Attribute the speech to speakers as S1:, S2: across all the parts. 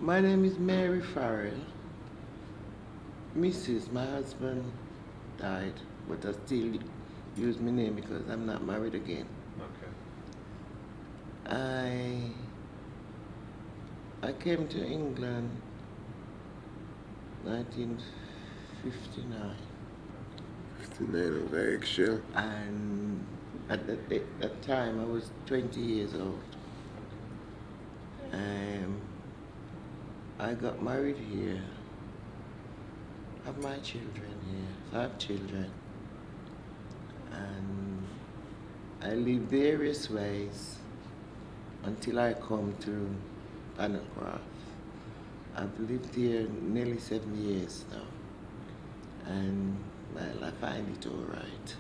S1: My name is Mary Farrell. Mrs. My husband died, but I still use my name because I'm not married again.
S2: Okay.
S1: I came to England 1959.
S3: 59 of the eggshell.
S1: And at that time I was 20 years old. I got married here. Have my children here, 5 children. And I lived various ways until I come to Masequrade. I've lived here nearly 7 years now. And well, I find it all right.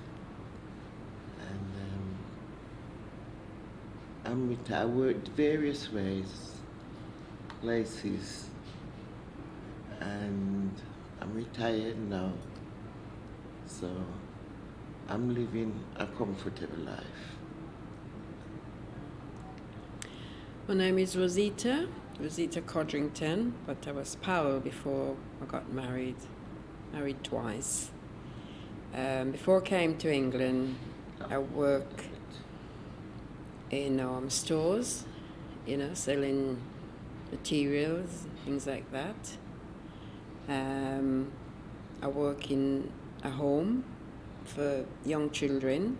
S1: And I worked various ways, places, and I'm retired now. So I'm living a comfortable life.
S4: My name is Rosita Codrington, but I was Powell before I got married twice. Before I came to England, I worked in stores, selling materials, things like that. I work in a home for young children.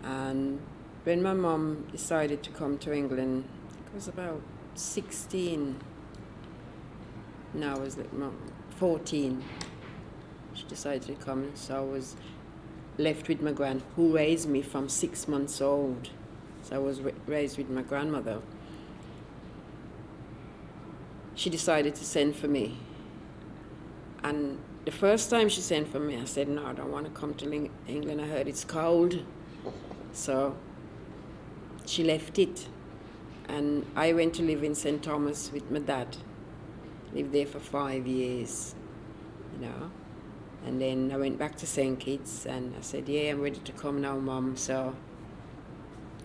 S4: And when my mom decided to come to England, I was about 16. Now I was like 14. She decided to come, so I was left with my who raised me from 6 months old. So I was raised with my grandmother. She decided to send for me. And the first time she sent for me, I said, no, I don't want to come to England. I heard it's cold. So she left it. And I went to live in St. Thomas with my dad. Lived there for 5 years, And then I went back to St. Kitts and I said, yeah, I'm ready to come now, Mom. So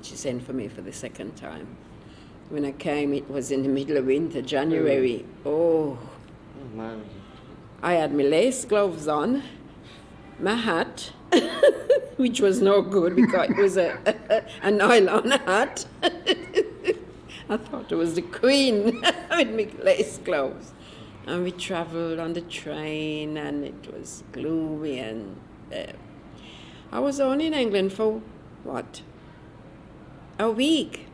S4: she sent for me for the second time. When I came, it was in the middle of winter, January. Oh,
S1: Man.
S4: I had my lace gloves on, my hat, which was no good because it was a nylon hat. I thought it was the Queen with my lace gloves. And we traveled on the train, and it was gloomy. And I was only in England for, a week.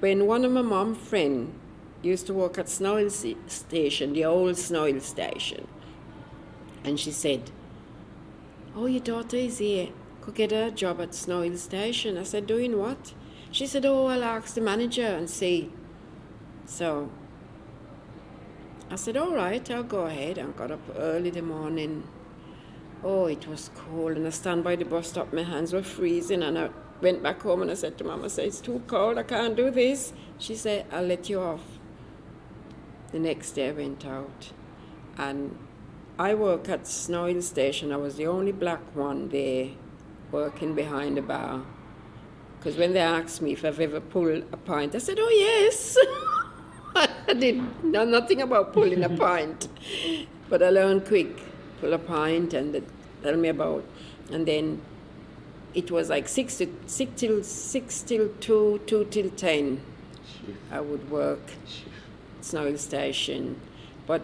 S4: When one of my mom's friends used to work at Snoil Station, the old Snoil Station. And she said, oh, your daughter is here. Could get her a job at Snoil Station. I said, doing what? She said, oh, I'll ask the manager and see. So I said, all right, I'll go ahead. I got up early in the morning. Oh, it was cold, and I stand by the bus stop. My hands were freezing, and I went back home and I said to Mama, it's too cold, I can't do this. She said, I'll let you off. The next day I went out, and I work at Snoil Station. I was the only black one there working behind the bar. Because when they asked me if I've ever pulled a pint, I said, oh, yes. I didn't know nothing about pulling a pint. But I learned quick, pull a pint, and they tell me about. And then it was like 6 till 2, 2 till 10. I would work at Snoil Station. But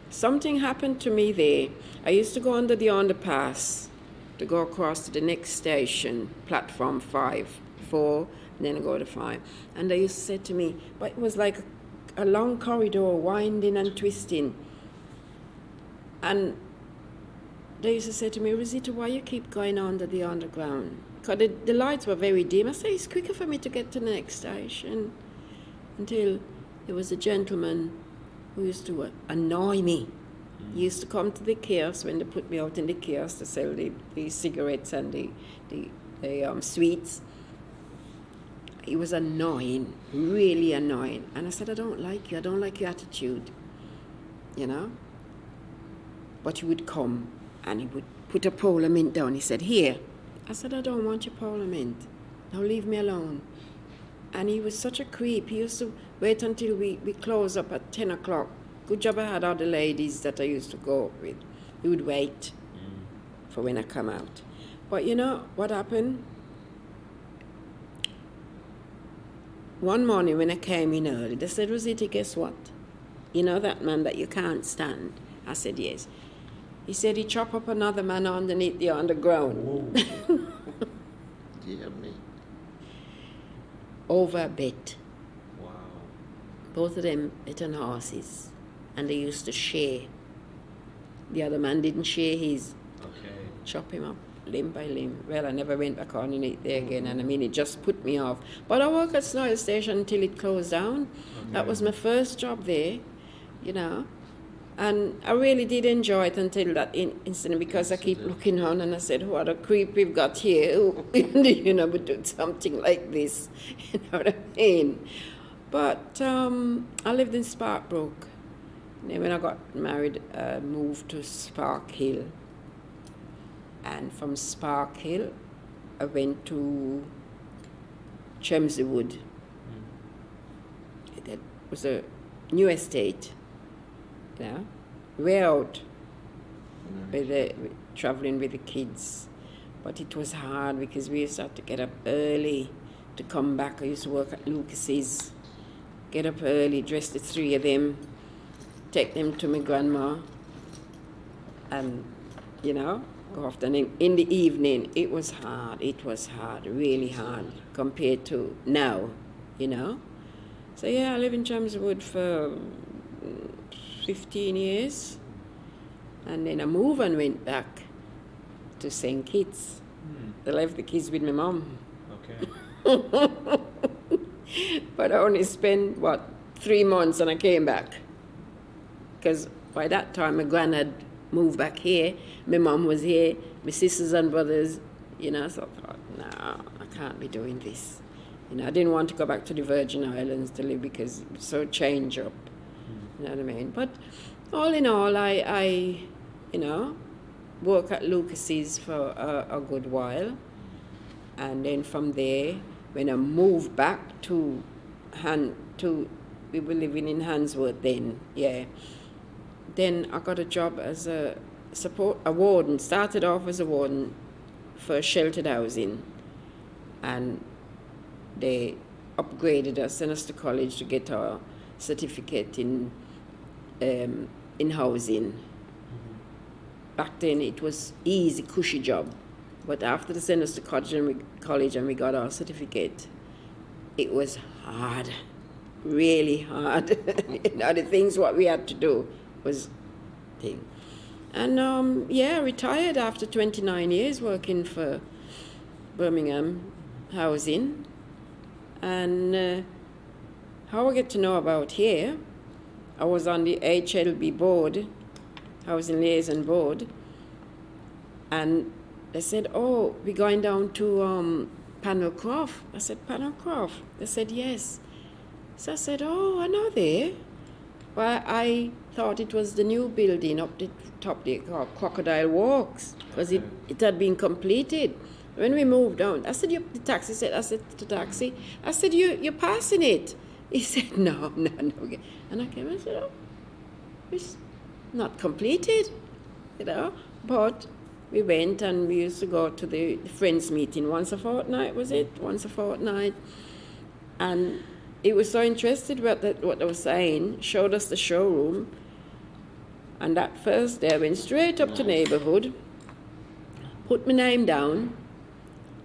S4: something happened to me there. I used to go under the underpass to go across to the next station, platform 4, and then I go to 5. And they used to say to me, but it was like a long corridor, winding and twisting. And they used to say to me, Rosita, why you keep going under the underground? Because the lights were very dim. I said, it's quicker for me to get to the next station. Until there was a gentleman who used to annoy me. He used to come to the kiosk when they put me out in the kiosk to sell the cigarettes and the sweets. He was annoying, really annoying. And I said, I don't like you. I don't like your attitude, But he would come and he would put a pole of mint down. He said, here. I said, I don't want your pole of mint. Now leave me alone. And he was such a creep. He used to wait until we close up at 10 o'clock. Good job I had other ladies that I used to go with. We would wait for when I come out. But you know what happened? One morning when I came in early, they said, Rosita, guess what? You know that man that you can't stand? I said, yes. He said he chopped up another man underneath the underground.
S1: Dear me.
S4: Over a bet.
S2: Wow.
S4: Both of them bet on horses, and they used to share. The other man didn't share his.
S2: Okay.
S4: Chop him up limb by limb. Well, I never went back underneath there again, and I mean, it just put me off. But I worked at Socialise Station until it closed down.
S2: Okay.
S4: That was my first job there, you know. And I really did enjoy it until that incident, because I keep looking on and I said, what a creep we've got here, who, you know, would do something like this, you know what I mean? But I lived in Sparkbrook. Then when I got married, I moved to Spark Hill. And from Spark Hill, I went to Chermsey Wood. That was a new estate. Yeah, way out traveling with the kids. But it was hard because we used to have to get up early to come back. I used to work at Lucas's, get up early, dress the three of them, take them to my grandma, and, you know, go off. And in the evening, it was hard, really hard compared to now, you know. So yeah, I lived in Chermsey Wood for 15 years, and then I moved and went back to St. Kitts. I left the kids with my mom.
S2: Okay.
S4: But I only spent, 3 months, and I came back. Because by that time, my gran had moved back here, my mom was here, my sisters and brothers, you know, so I thought, no, I can't be doing this. You know, I didn't want to go back to the Virgin Islands to live because it was so change up. You know what I mean? But all in all, I you know, worked at Lucas's for a good while. And then from there, when I moved back to we were living in Handsworth then, yeah. Then I got a job as a warden. Started off as a warden for sheltered housing. And they upgraded us, sent us to college to get our certificate in housing. Back then it was easy, cushy job. But after they sent us to college and we got our certificate, it was hard, really hard. You know, the things what we had to do was thing. And yeah, retired after 29 years working for Birmingham housing. And how I get to know about here, I was on the HLB board, Housing Liaison Board, and they said, oh, we're going down to Panelcroft. I said, Panelcroft? They said, yes. So I said, oh, I know there. Well, I thought it was the new building up the top there called Crocodile Walks, because it had been completed. When we moved down, I said, the taxi said, I said to the taxi, I said, you're passing it. He said, no. And I came and said, oh, it's not completed, you know. But we went and we used to go to the friends meeting once a fortnight, was it? Once a fortnight. And he was so interested with what they were saying, showed us the showroom. And that first day I went straight up to neighborhood, put my name down,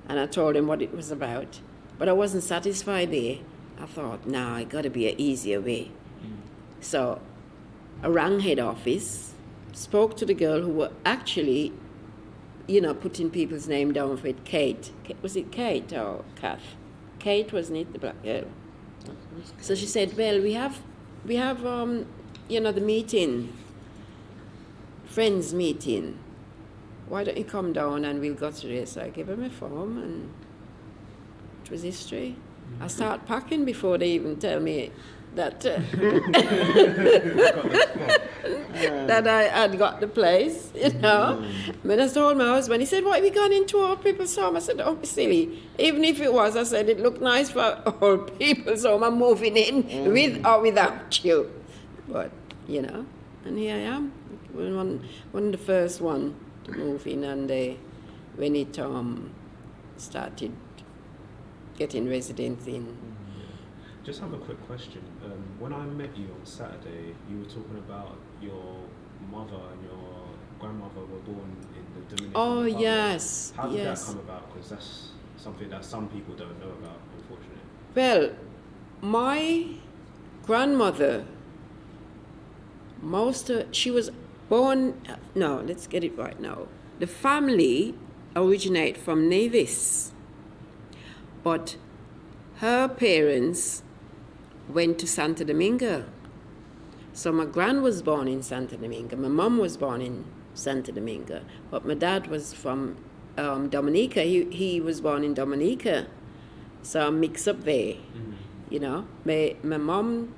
S4: and I told him what it was about. But I wasn't satisfied there. I thought, no, it got to be an easier way. So I rang head office, spoke to the girl who were actually, you know, putting people's name down for it, Kate. Was it Kate or Kath? Kate, wasn't it, the black girl? So she said, well, we have you know, the meeting, friends meeting. Why don't you come down and we'll go through this? So I gave her my form and it was history. I start packing before they even tell me that that I had got the place, you know. When I told my husband, he said, "What, have you gone into old people's home?" I said, "Don't be silly. Even if it was," I said, "it looked nice for old people's home. I'm moving in with or without you." But, you know, and here I am. One of the first one to move in, and when it started getting residents in.
S2: Just have a quick question. When I met you on Saturday, you were talking about your mother and your grandmother were born in the Dominican Republic.
S4: Oh, yes.
S2: How did
S4: yes.
S2: that come about? Because that's something that some people don't know about, unfortunately.
S4: Well, my grandmother, she was born, no, let's get it right now. The family originate from Nevis, but her parents went to Santo Domingo. So my gran was born in Santo Domingo, my mom was born in Santo Domingo, but my dad was from Dominica. He was born in Dominica, so I'm mixed up there. You know, my mom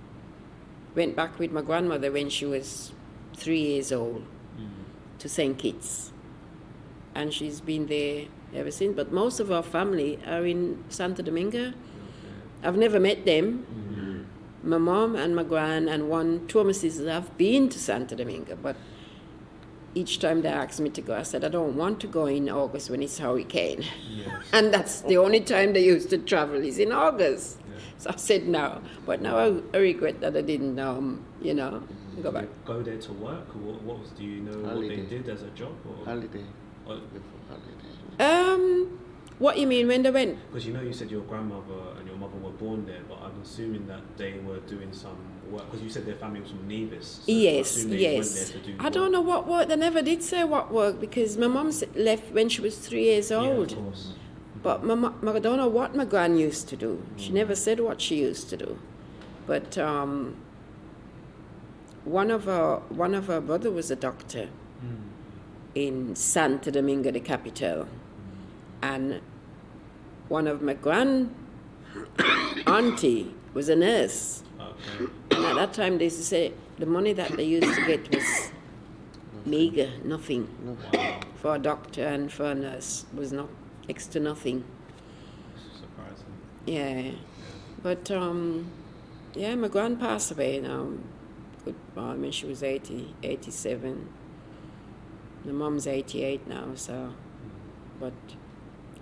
S4: went back with my grandmother when she was 3 years old to St. Kitts, and she's been there ever since. But most of our family are in Santo Domingo. I've never met them. My mom and my gran and two of my sisters have been to Santo Domingo, but each time they asked me to go, I said, I don't want to go in August when it's hurricane.
S2: Yes.
S4: And that's the only time they used to travel is in August.
S2: Yeah.
S4: So I said no. But now I regret that I didn't, go back.
S2: Go there to work? Or do you know
S1: Holiday.
S2: what they did as a job? Or?
S1: Holiday.
S2: Or,
S1: Before holiday.
S4: What you mean when they went?
S2: because you said your grandmother and your mother were born there, but I'm assuming that they were doing some work, because you said their family was from Nevis. So I
S4: Yes,
S2: assume they
S4: yes.
S2: went there to do
S4: I don't know what work. They never did say what work because my mom left when she was 3 years old.
S2: Yeah, of course.
S4: But I don't know what my gran used to do. She never said what she used to do. But one of her brother was a doctor in Santo Domingo, the capital, and one of my grand auntie was a nurse.
S2: Okay.
S4: And at that time, they used to say the money that they used to get was meager, nothing.
S2: Wow.
S4: For a doctor and for a nurse was not next to nothing.
S2: Surprising.
S4: Yeah, but my grand passed away now. When she was 87. My mom's 88 now, so, but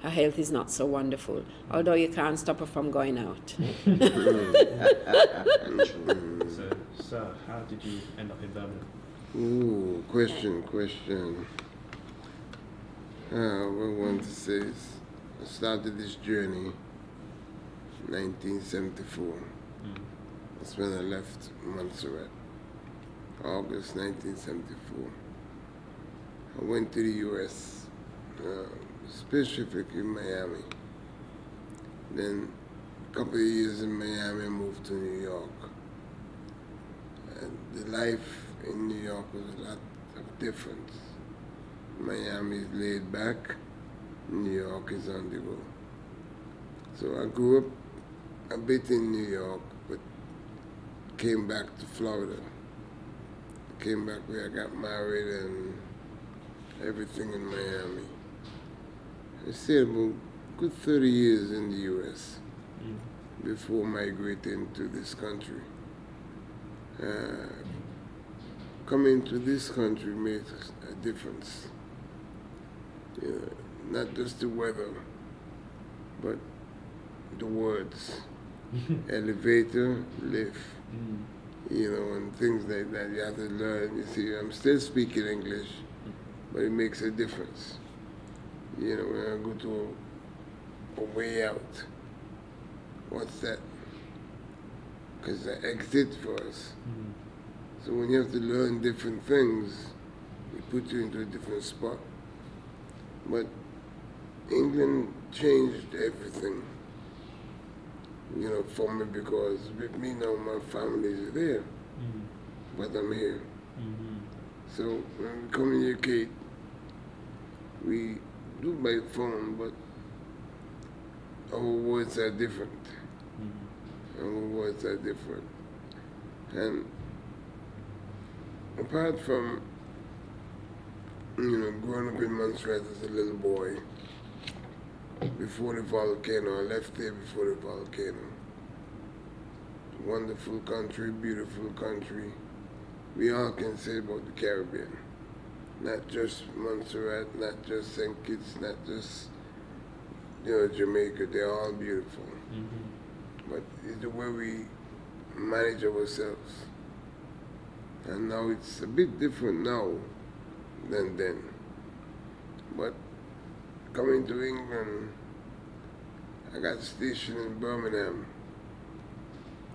S4: her health is not so wonderful, although you can't stop her from going out.
S2: So, sir, how did you end up in Birmingham?
S3: Ooh, question. What I want to say is, I started this journey in 1974. That's when I left Montserrat, August 1974. I went to the U.S., specifically Miami. Then a couple of years in Miami, I moved to New York. And the life in New York was a lot of difference. Miami is laid back, New York is on the go. So I grew up a bit in New York, but came back to Florida. Came back where I got married and everything in Miami. I stayed about a good 30 years in the U.S. Before migrating to this country. Coming to this country makes a difference. Not just the weather, but the words. Elevator, lift. And things like that. You have to learn. You see, I'm still speaking English, but it makes a difference. When I go to a way out, what's that? Because the exit for us. So when you have to learn different things, it puts you into a different spot. But England changed everything, for me, because with me now, my family is there, but I'm here. So when we communicate, we do by phone, but our words are different. And apart from, growing up in Montserrat as a little boy, before the volcano, I left there before the volcano. Wonderful country, beautiful country. We all can say about the Caribbean. Not just Montserrat, not just St. Kitts, not just, Jamaica. They're all beautiful.
S2: Mm-hmm.
S3: But it's the way we manage ourselves. And now it's a bit different now than then. But coming to England, I got stationed in Birmingham.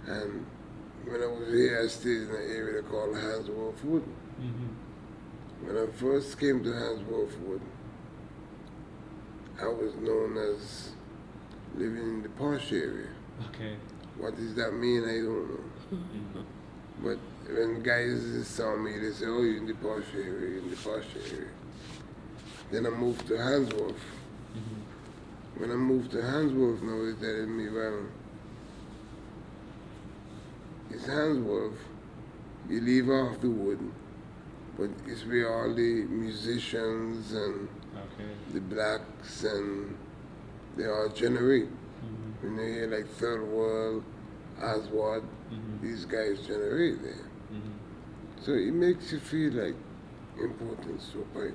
S3: And when I was here, I stayed in an area called Handsworth Wood.
S2: Mm-hmm.
S3: When I first came to Handsworth Wood, I was known as living in the posh area.
S2: Okay.
S3: What does that mean? I don't know.
S2: Mm-hmm.
S3: But when guys saw me, they say, "Oh, you're in the posh area, you're in the posh area." Then I moved to Handsworth.
S2: Mm-hmm.
S3: When I moved to Handsworth, now they're telling me, well, it's Handsworth. You leave off the wood, but it's where all the musicians and the blacks and they all generate.
S2: Mm-hmm.
S3: When you hear like Third World, Oswald, these guys generate there.
S2: Mm-hmm.
S3: So it makes you feel like importance to a point.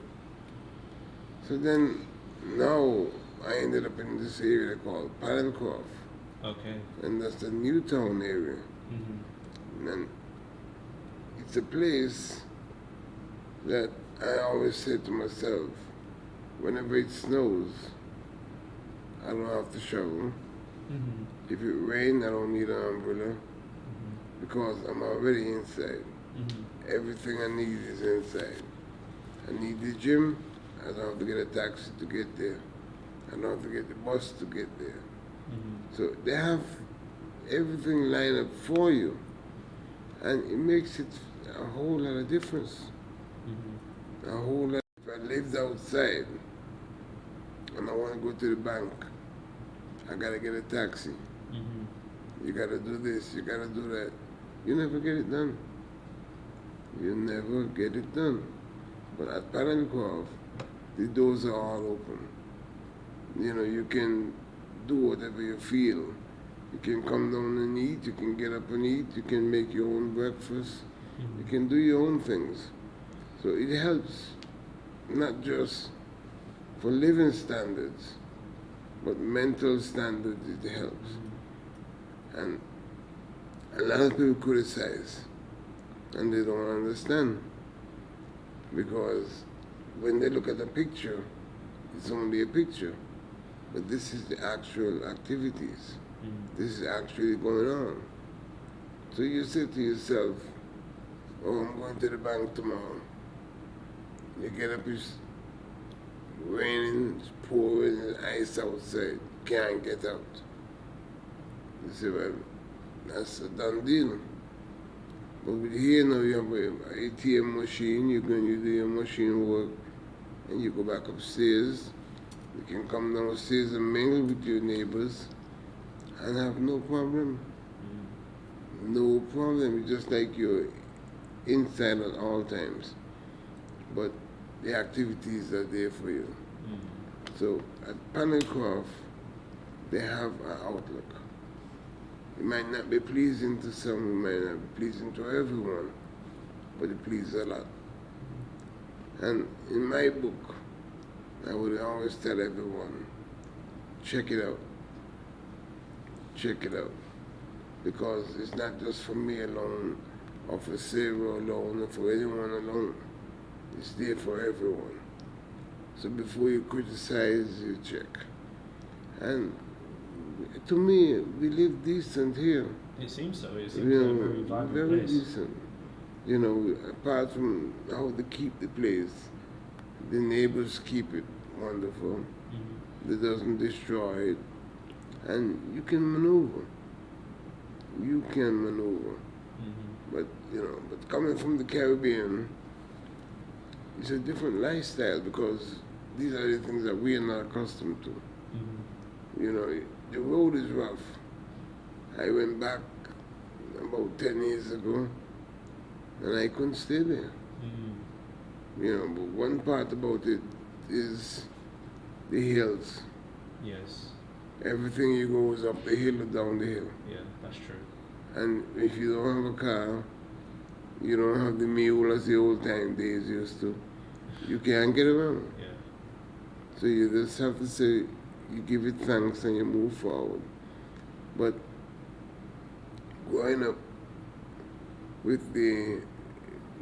S3: So then now I ended up in this area called Paddlecroft.
S2: Okay.
S3: And that's the Newtown area.
S2: Mm-hmm.
S3: And it's a place that I always say to myself, whenever it snows, I don't have to shovel.
S2: Mm-hmm.
S3: If it rains, I don't need an umbrella because I'm already inside.
S2: Mm-hmm.
S3: Everything I need is inside. I need the gym, I don't have to get a taxi to get there. I don't have to get the bus to get there.
S2: Mm-hmm.
S3: So they have everything lined up for you. And it makes it a whole lot of difference.
S2: Mm-hmm.
S3: A whole lot. If I lived outside and I want to go to the bank, I gotta get a taxi.
S2: Mm-hmm.
S3: You gotta do this, you gotta do that. You never get it done. You never get it done. But at Paddlecroft, the doors are all open. You can do whatever you feel. You can come down and eat, you can get up and eat, you can make your own breakfast, you can do your own things. So it helps, not just for living standards, but mental standards, it helps. And a lot of people criticize, and they don't understand. Because when they look at a picture, it's only a picture. But this is the actual activities. This is actually going on. So you say to yourself, oh, I'm going to the bank tomorrow. You get up, it's raining, it's pouring, there's ice outside, can't get out. You say, well, that's a done deal. But with here now, you have an ATM machine, you do your machine work, and you go back upstairs. You can come downstairs and mingle with your neighbors and have no problem. No problem. It's just like you're inside at all times. But the activities are there for you. So at Paddlecroft, they have an outlook. It might not be pleasing to some, it might not be pleasing to everyone, but it pleases a lot. And in my book, I would always tell everyone, check it out. Check it out. Because it's not just for me alone, or for Sarah alone, or for anyone alone. It's there for everyone. So before you criticize, you check. And to me, we live decent here.
S2: It seems so. It seems like a very vibrant
S3: very
S2: place.
S3: decent. Apart from how they keep the place, the neighbors keep it wonderful. They doesn't destroy it. And you can maneuver. You can maneuver. But coming from the Caribbean, it's a different lifestyle because these are the things that we are not accustomed to. The road is rough. I went back about 10 years ago, and I couldn't stay there. You know, but one part about it is the hills.
S2: Yes.
S3: Everything you go is up the hill or down the hill.
S2: Yeah, that's true.
S3: And if you don't have a car, you don't have the mule as the old time days used to, you can't get around.
S2: Yeah.
S3: So you just have to say, you give it thanks and you move forward. But growing up with the,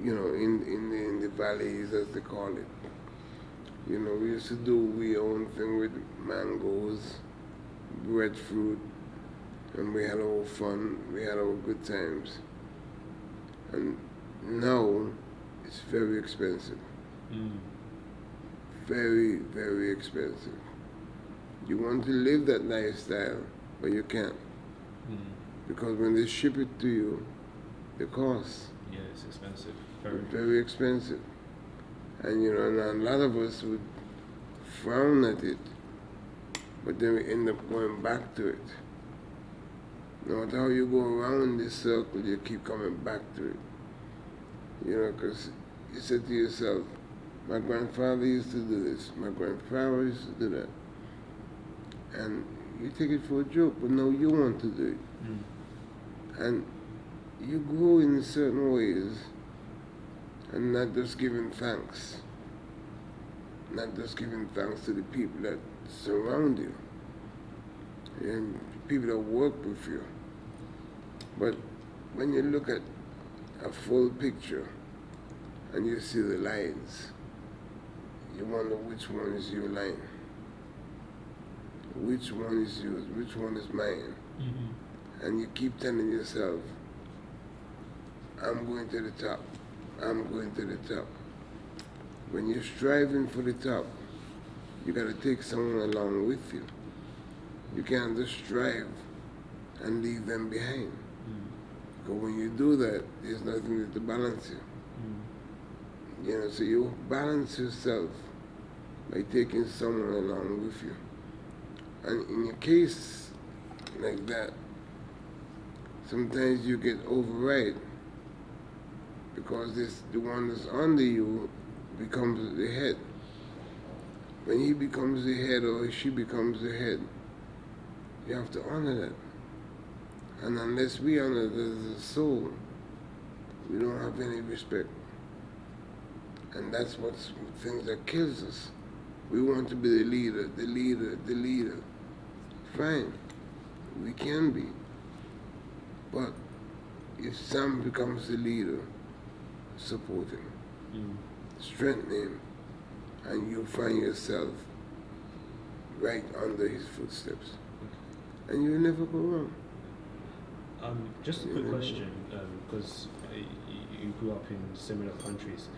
S3: you know, in the valleys as they call it, you know, we used to do our own thing with mangoes, breadfruit, and we had our fun, we had our good times. And now it's very expensive. Very, very expensive. You want to live that lifestyle, but you can't. Because when they ship it to you, the cost.
S2: Yeah, it's expensive.
S3: Very expensive. And you know, and a lot of us would frown at it, but then we end up going back to it. No matter how you go around this circle, you keep coming back to it. You know, because you said to yourself, my grandfather used to do this, my grandfather used to do that. And you take it for a joke, but now you want to do it. And you grow in certain ways, and not just giving thanks. Not just giving thanks to the people that surround you, and people that work with you. But when you look at a full picture, and you see the lines, you wonder which one is your line. Which one is yours? Which one is mine? And you keep telling yourself, I'm going to the top. I'm going to the top. When you're striving for the top, you got to take someone along with you. You can't just strive and leave them behind. Because when you do that, there's nothing to balance you. You know, so you balance yourself by taking someone along with you. And in a case like that, sometimes you get override because the one that's under you becomes the head. When he becomes the head or she becomes the head, you have to honor that. And unless we honor that as a soul, we don't have any respect. And that's what's things that kills us. We want to be the leader, the leader, the leader. Fine, we can be. But if Sam becomes the leader, support him, strengthen him, and you find yourself right under his footsteps. And you'll never go wrong.
S2: Just a quick question, because you grew up in similar countries.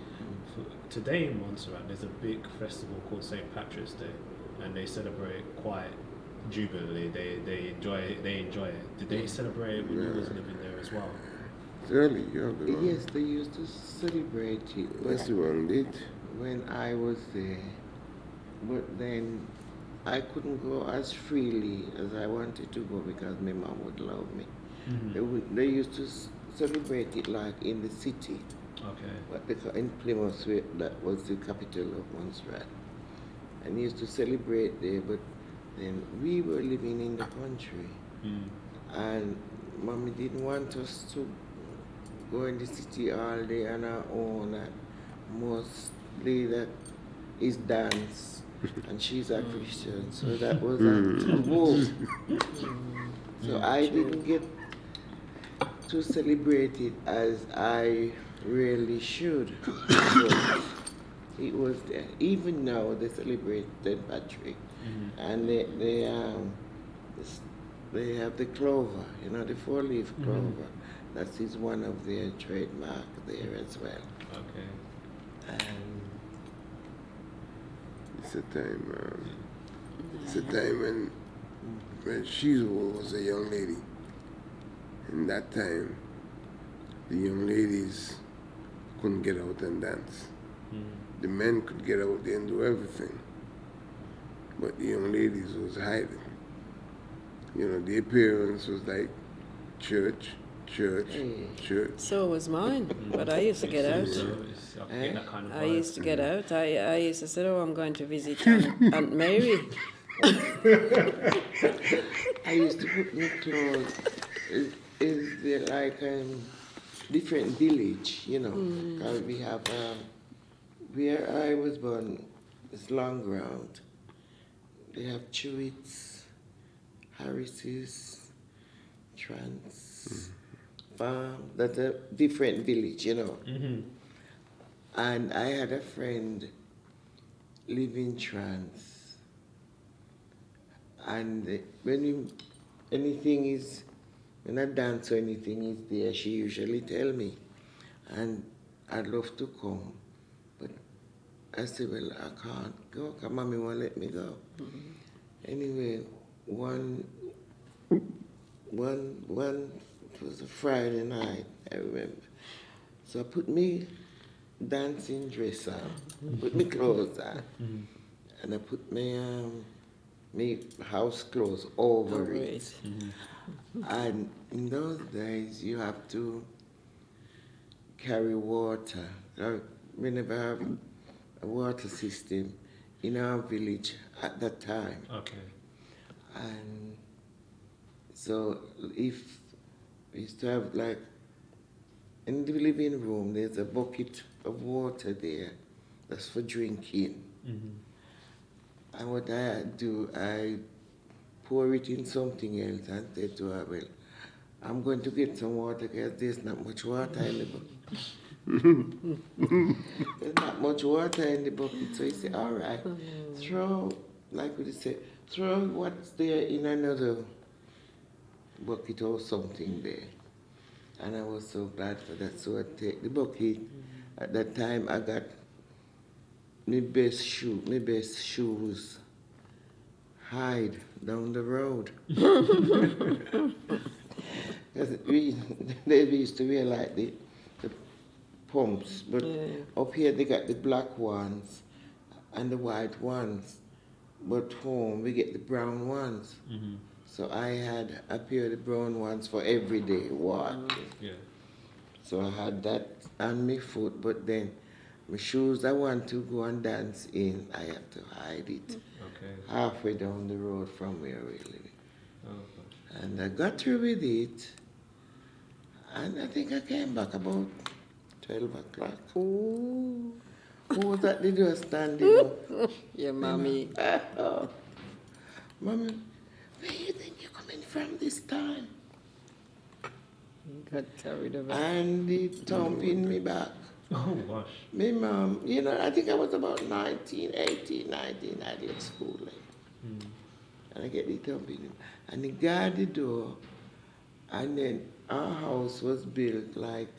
S2: Today in Montserrat, there's a big festival called St. Patrick's Day, and they celebrate quite jubilantly. They enjoy it. Did they celebrate it when you was living there as well?
S3: Early, yeah.
S1: Yes, they used to celebrate it.
S3: That's the wrong date.
S1: When I was there, but then I couldn't go as freely as I wanted to go because my mom would love me. They used to celebrate it like in the city.
S2: Okay.
S1: But in Plymouth, that was the capital of Montserrat. And used to celebrate there, but then we were living in the country. And Mommy didn't want us to go in the city all day on our own. Mostly that is dance, and she's a Christian, so that was a taboo. So I didn't get to celebrate it as I really should. So it was there. Even now they celebrate St. Patrick, and they have the clover, you know, the four-leaf clover. That is one of their trademark there as well.
S2: Okay.
S1: And
S3: it's a time when she was a young lady. In that time, the young ladies couldn't get out and dance. The men could get out there and do everything. But the young ladies was hiding. You know, the appearance was like church, Church.
S4: So was mine, but I used to get out.
S2: So I get that kind of
S4: I
S2: vibe.
S4: used to get out. I used to say, oh, I'm going to visit Aunt Mary.
S1: I used to put my clothes. Is there like different village, you know? 'Cause we have where I was born is Long Ground. They have Chewits, Harris's, Trans, Farm. That's a different village, you know. And I had a friend live in Trans. And when I dance or anything is there, she usually tell me. And I'd love to come. But I said, well, I can't go, because mommy won't let me go. Anyway, one, it was a Friday night, I remember. So I put me dancing dress on, put me clothes on, and I put me house clothes over it. And in those days, you have to carry water. We never have a water system in our village at that time.
S2: Okay.
S1: And so if we used to have, like, in the living room, there's a bucket of water there that's for drinking. And what I do, I pour it in something else and say to her, well, I'm going to get some water because there's not much water in the bucket. There's not much water in the bucket. So he said, all right, throw, like we say, throw what's there in another bucket or something there. And I was so glad for that. So I take the bucket. At that time, I got my best shoes hide down the road. Because they used to wear like the pumps, but up here they got the black ones and the white ones. But home we get the brown ones. So I had a pair of the brown ones for everyday walking. So I had that on my foot, but then my shoes I want to go and dance in, I have to hide it halfway down the road from where we live. And I got through with it, and I think I came back about 12 o'clock.
S4: Ooh.
S1: Who was at the door standing up?
S4: Your mommy.
S1: Mommy, where you think you're coming from this time?
S4: Got carried away.
S1: And he thumping me back.
S2: Oh, gosh.
S1: My mom, you know, I think I was about 19, I did school. And I get the thumping. And he guard the door. And then our house was built like,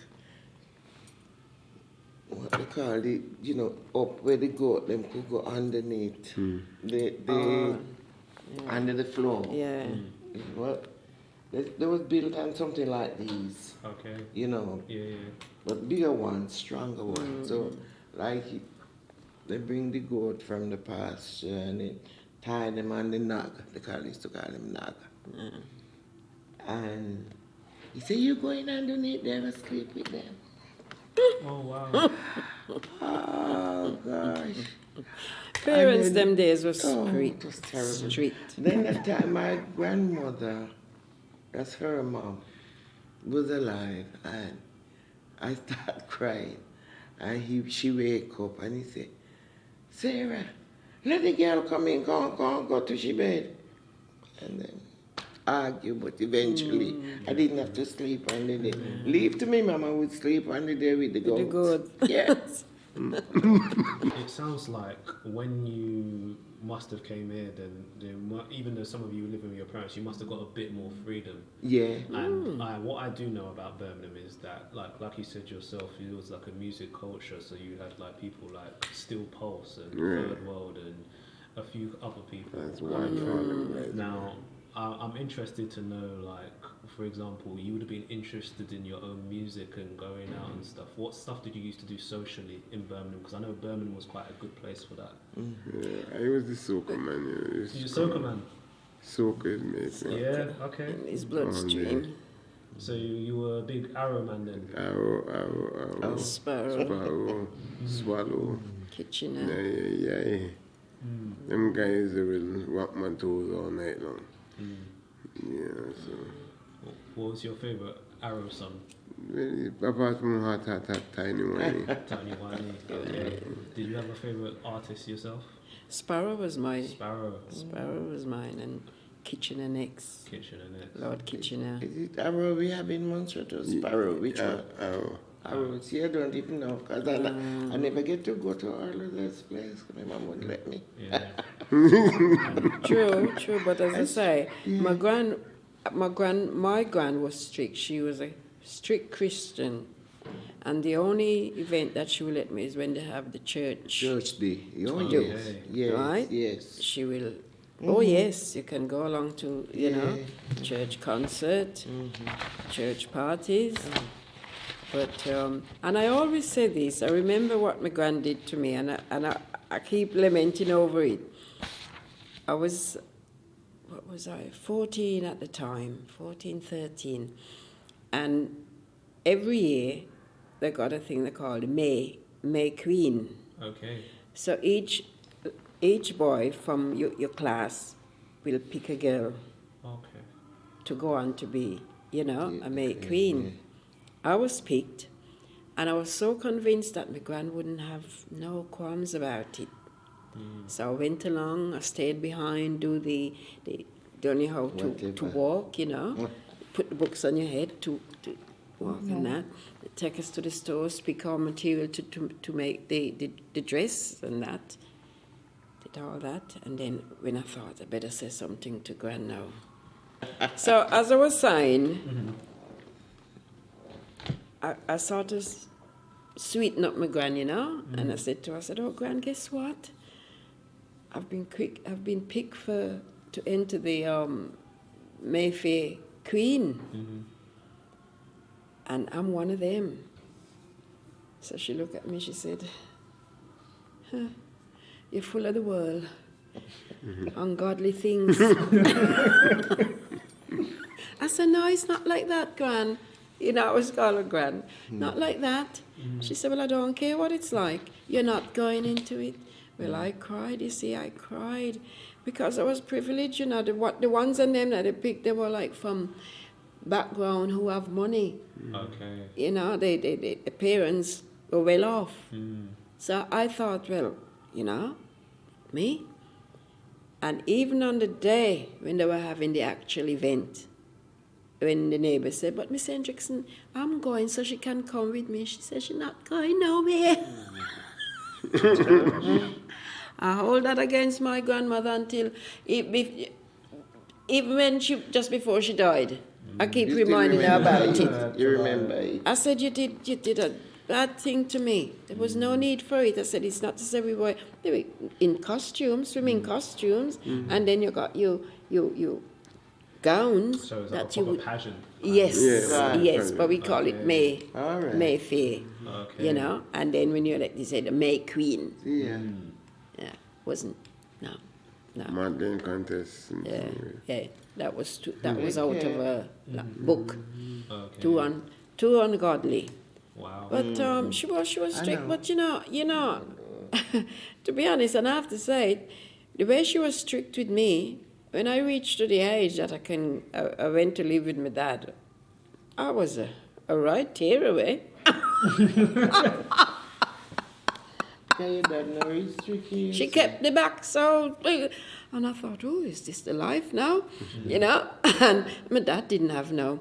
S1: what they call it, you know, up where the goat them could go underneath. Under the floor.
S4: Yeah.
S1: Well, they was built on something like these.
S2: Okay.
S1: You know.
S2: Yeah.
S1: But bigger ones, stronger ones. So, like, they bring the goat from the pasture and they tie them on the naga. They used to call them naga. And he said, you going underneath there and sleep with them.
S2: Oh, wow.
S1: Oh, gosh.
S4: Parents
S1: then-
S4: them days were
S1: It was terrible.
S4: strict.
S1: Then that time my grandmother, that's her mom, was alive, and I started crying. And she wake up and he said, Sarah, let the girl come in, go to she bed. And then argue, but eventually I didn't have to sleep under there. Leave to me, Mama would sleep under there with the goat.
S4: The goat.
S1: Yes.
S2: It sounds like when you must have came here, then even though some of you live with your parents, you must have got a bit more freedom.
S1: Yeah.
S2: And what I do know about Birmingham is that, like you said yourself, it was like a music culture. So you had like people like Still Pulse and Third World and a few other people.
S3: That's one problem, right?
S2: Now, I'm interested to know, like, for example, you would have been interested in your own music and going out and stuff. What stuff did you used to do socially in Birmingham? Because I know Birmingham was quite a good place for that.
S3: Yeah, I was the soca man.
S2: You're a soca man?
S3: Soca is made.
S2: Yeah, okay.
S4: His bloodstream.
S2: So you were a big arrow man then?
S3: Arrow.
S4: Sparrow.
S3: Swallow.
S4: Kitchener.
S3: Yeah. Them guys they will rock my toes all night long. Yeah, so.
S2: What was your favourite arrow song?
S3: Really, apart from Hot, Tiny Whiny.
S2: Tiny Whiny. Okay. Did you have a favourite artist yourself?
S4: Sparrow was mine.
S2: Sparrow
S4: was mine, and Kitchener next. Lord Kitchener.
S1: Is it Arrow we have in Montserrat or Sparrow? Which one?
S3: Arrow.
S1: See, I don't even know, because I never get to go to all of those places, because my mom wouldn't let me.
S2: Yeah.
S4: True, but as I say, my gran was strict. She was a strict Christian, and the only event that she will let me is when they have the church.
S1: Church day. Oh,
S4: Do.
S1: yes. Yes,
S4: Right?
S1: yes.
S4: She will. Oh yes, you can go along to church concert, church parties. But and I always say this. I remember what my gran did to me, and I keep lamenting over it. I was, 14 at the time, 14, 13. And every year, they got a thing they called May Queen.
S2: Okay.
S4: So each boy from your class will pick a girl to go on to be, a May Queen. Yeah. I was picked, and I was so convinced that my gran wouldn't have no qualms about it. So I went along, I stayed behind, don't know how to walk, put the books on your head to walk and that. They take us to the stores, pick our material to make the dress and that. Did all that, and then when I thought I better say something to gran now. So as I was saying, I sort of sweetened up my gran, and I said to her, "Oh, gran, guess what? I've been picked to enter the Mayfair Queen, and I'm one of them." So she looked at me, she said, "You're full of the world, ungodly things." I said, "No, it's not like that, gran." I was called her gran. Not like that. She said, "Well, I don't care what it's like. You're not going into it." Well, I cried, you see, because I was privileged, the ones and them that they picked, they were like from background who have money.
S2: Okay.
S4: The parents were well off. So I thought, well, me. And even on the day when they were having the actual event, when the neighbor said, "But Miss Hendrickson, I'm going so she can come with me." She said, "She's not going nowhere." I hold that against my grandmother until, even when just before she died, I keep reminding her about it.
S1: You remember it.
S4: I said, you did a bad thing to me. There was no need for it. I said, it's not to say they were in costumes, swimming costumes, and then you got your gowns.
S2: So it's
S4: that
S2: like a proper pageant.
S4: Yes,
S3: Yeah.
S4: yes, but we call it Mayfair.
S2: Okay.
S4: And then when you say the May Queen.
S1: Yeah.
S4: Yeah, wasn't, no.
S3: Modeling contest.
S4: Yeah, that was out of a book.
S2: Okay.
S4: Too ungodly.
S2: Wow.
S4: But she was strict. But to be honest, and I have to say, the way she was strict with me, when I reached to the age that I went to live with my dad, I was a right tearaway. She kept the back so, and I thought, oh, is this the life now? And my dad didn't have no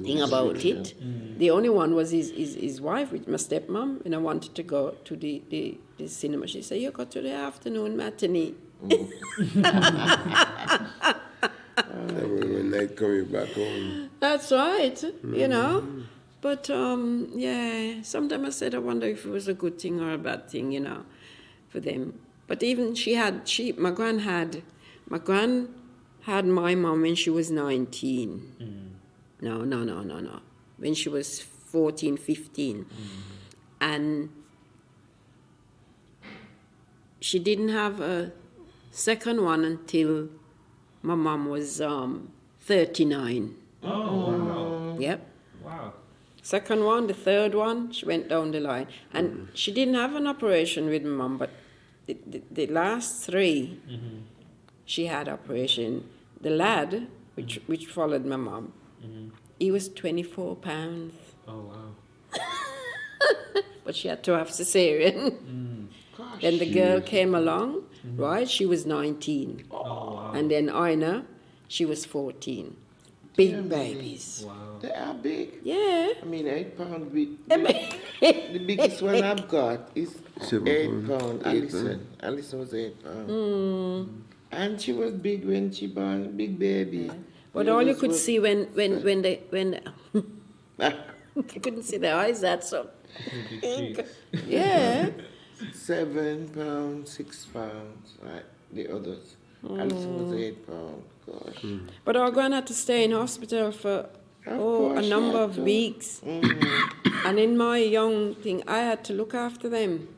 S4: thing about it. The only one was his wife with my stepmom, and I wanted to go to the cinema. She said, "You go to the afternoon matinee."
S3: When night coming back home.
S4: That's right, But, sometimes I said, I wonder if it was a good thing or a bad thing, for them. But even my gran had my mom when she was 19. No. When she was 14, 15. And she didn't have a second one until my mom was 39.
S2: Oh, wow.
S4: Yep.
S2: Wow.
S4: Second one, the third one, she went down the line. And she didn't have an operation with my mum, but the last three, she had operation. The lad, which followed my mum, he was 24 pounds.
S2: Oh, wow.
S4: But she had to have cesarean.
S1: Gosh.
S4: Then the girl came along, right? She was 19.
S2: Oh, wow.
S4: And then Ina, she was 14. Big
S1: Yeah,
S4: babies.
S2: Wow.
S1: They are big.
S4: Yeah.
S1: I mean, 8 pound big. The biggest one I've got is
S3: 7
S1: 8
S3: pound.
S1: pound.
S3: 8
S1: Alison. Alison was 8 pound. And she was big when she born, big baby.
S4: But
S1: The
S4: all you
S1: others
S4: could
S1: were-
S4: see when you couldn't see their eyes, that's so.
S2: Big cheeks.
S4: Yeah.
S1: 7 pounds, 6 pounds, right? The others. Alison was 8 pound. Gosh.
S4: But our grand had to stay in hospital for
S1: Of
S4: a
S1: course,
S4: number
S1: yeah,
S4: of
S1: too.
S4: weeks.
S1: Mm-hmm.
S4: And in my young thing, I had to look after them.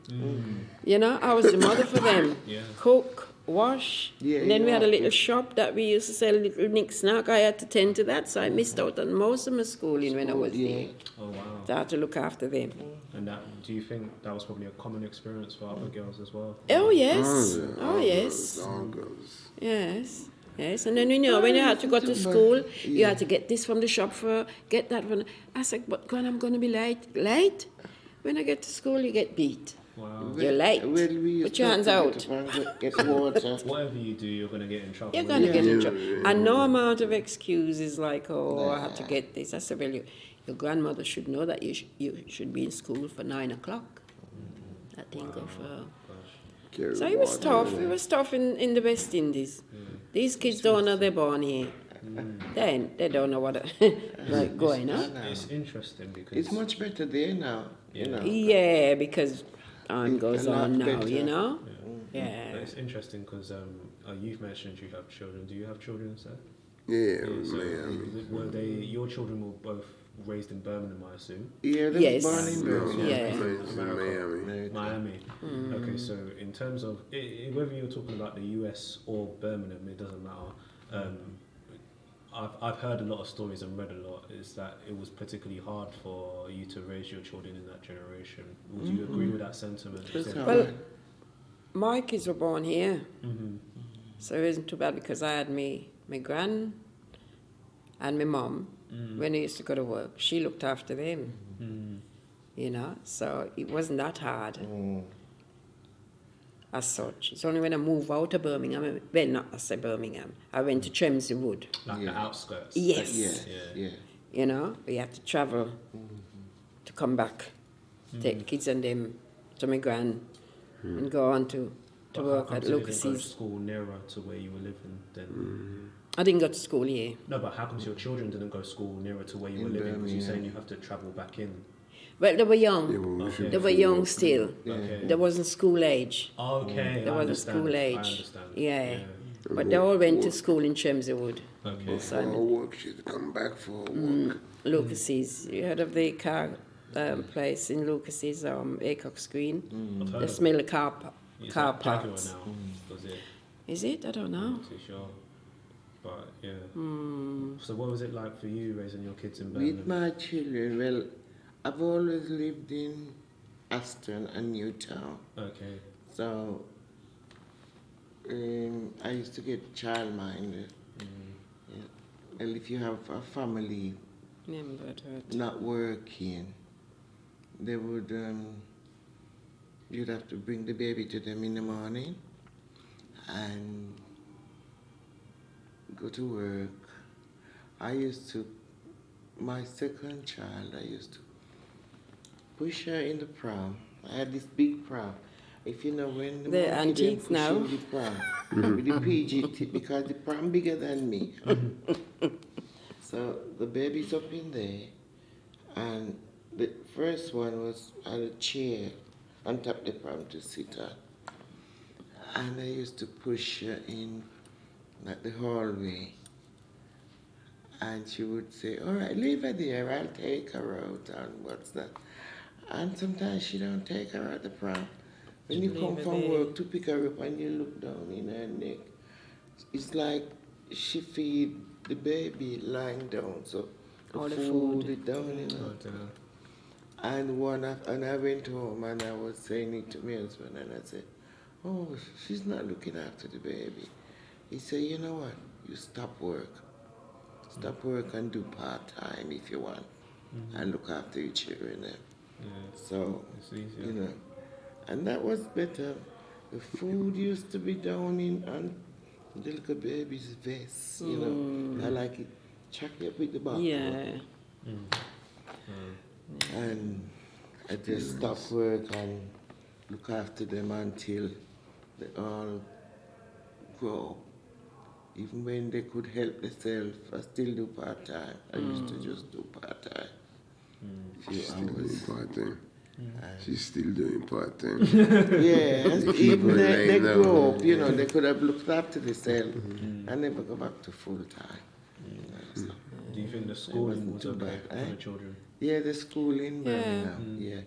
S4: You know, I was the mother for them.
S2: Yeah.
S4: Cook, wash.
S1: Yeah,
S4: And then we
S1: yeah.
S4: had a little shop that we used to sell little nick snack. I had to tend to that, so I missed out on most of my schooling when I was there.
S2: Oh, wow.
S4: So I had to look after them.
S2: And that, do you think that was probably a common experience for other girls as well?
S4: Oh yes, oh
S3: All
S4: yes,
S3: girls, all girls.
S4: yes, yes. And then when you had to go to school, you had to get this from the shop for, get that from. I said, but God, I'm going to be late. Late? When I get to school, you get beat.
S2: Wow.
S4: You're late.
S1: Well, we used
S4: Put your
S1: to
S4: hands
S1: have
S4: out.
S1: to get water.
S2: Whatever you do, you're going to get in trouble.
S4: You're
S2: when
S4: going to
S2: you-
S4: get in trouble. And no amount of excuses like, oh, I have to get this. I said, well, your grandmother should know that you should be in school for 9 o'clock. I think of.
S3: Carry
S4: So it was
S3: water.
S4: tough. It was tough in the West Indies. These kids don't know they're born here. They don't know what like going on.
S2: It's interesting because
S1: It's much better there now. You know.
S4: Yeah, because time
S1: It's
S4: goes
S1: a lot
S4: on now,
S1: better.
S4: you know?
S2: But
S4: Yeah.
S2: it's interesting because you've mentioned you have children. Do you have children, sir?
S3: Yeah,
S2: So
S3: man.
S2: were they your children were both raised in Birmingham, I assume?
S1: Yeah, they
S4: Yes.
S1: was born in Birmingham.
S4: Yeah.
S3: Raised in
S2: America.
S3: Miami.
S2: Miami. Okay, so in terms of whether you're talking about the US or Birmingham, it doesn't matter. I've heard a lot of stories and read a lot. Is that it was particularly hard for you to raise your children in that generation? Would you agree with that sentiment?
S1: That's how
S4: Well, my kids were born here,
S2: Mm-hmm.
S4: so it wasn't too bad because I had my gran and my mum. When I used to go to work, she looked after them, you know, so it wasn't that hard as such. It's only when I moved out of Birmingham, well, not I say Birmingham, I went to Chermsey Wood,
S2: Like the outskirts.
S4: Yes.
S1: yeah.
S4: you know, we had to travel to come back, take the kids and them to my gran and go on to
S2: But how
S4: work
S2: come
S4: at
S2: you didn't go to
S4: Lucas's.
S2: school nearer to where you were living then?
S4: I didn't go to school here.
S2: No, but how come your children didn't go to school nearer to where you were
S1: In
S2: living? Because you're
S1: Birmingham.
S2: saying you have to travel back in.
S4: Well, they were young.
S3: Yeah, well, we
S2: Okay.
S3: should
S4: They were young still.
S2: Okay.
S4: They wasn't school age.
S2: Okay,
S4: They
S2: I
S4: wasn't
S2: understand.
S4: school
S2: I
S4: age.
S2: understand.
S4: Yeah. But they all went to school in Chermsey Wood.
S2: Okay.
S3: For her work, she'd come back for her work.
S4: Lucas's. You heard of the car place in Lucas's, Acock's Green?
S2: I've heard
S4: They
S2: of
S4: smell
S2: it.
S4: the car
S2: It's
S4: car
S2: like Jaguar
S4: parts.
S2: now. Was it?
S4: Is it? I don't know.
S2: I'm not too sure. But yeah. So what was it like for you raising your kids in
S1: With
S2: Birmingham?
S1: my children, well, I've always lived in Aston and Newtown.
S2: Okay.
S1: So I used to get childminder. Yeah. Well, if you have a family
S4: Remember that.
S1: not working, they would, you'd have to bring the baby to them in the morning and go to work. I used to, my second child, I used to push her in the pram. I had this big pram. If you know when the
S4: The
S1: monkey them
S4: antiques
S1: push
S4: now.
S1: in the pram with the PG tip, because the pram bigger than me. So the baby's up in there, and the first one was on a chair on top of the pram to sit on. And I used to push her in like the hallway. And she would say, all right, leave her there, I'll take her out, and what's that? And sometimes she don't take her out the pram. When you
S4: Leave
S1: come
S4: her
S1: from
S4: there.
S1: work to pick her up and you look down in her neck, it's like she feed the baby lying down. So
S4: All the
S1: food
S4: food.
S1: it down, you know. And I went home and I was saying it to my husband and I said, oh, she's not looking after the baby. He said, you know what? You stop work. Stop work and do part-time if you want. And look after your children. So,
S2: It's easier.
S1: you know, and that was better. The food used to be down in on the little baby's vest, you know. I like it. Chuck it up with the back.
S4: Yeah.
S1: And I just stop work and look after them until they all grow up. Even when they could help themselves, I still do part-time. I used to just do part-time. Few
S3: Still doing
S1: hours.
S3: part-time. She's still doing part-time.
S1: Yeah, and
S3: Keep
S1: even
S3: her
S1: they
S3: lying down.
S1: grow up, you know, they could have looked after themselves and never go back to full-time. So,
S2: Do you think the schooling
S1: wasn't
S2: was
S1: too
S2: okay
S1: bad,
S2: for
S1: eh?
S2: the children?
S1: yeah, the school in Birmingham, yeah.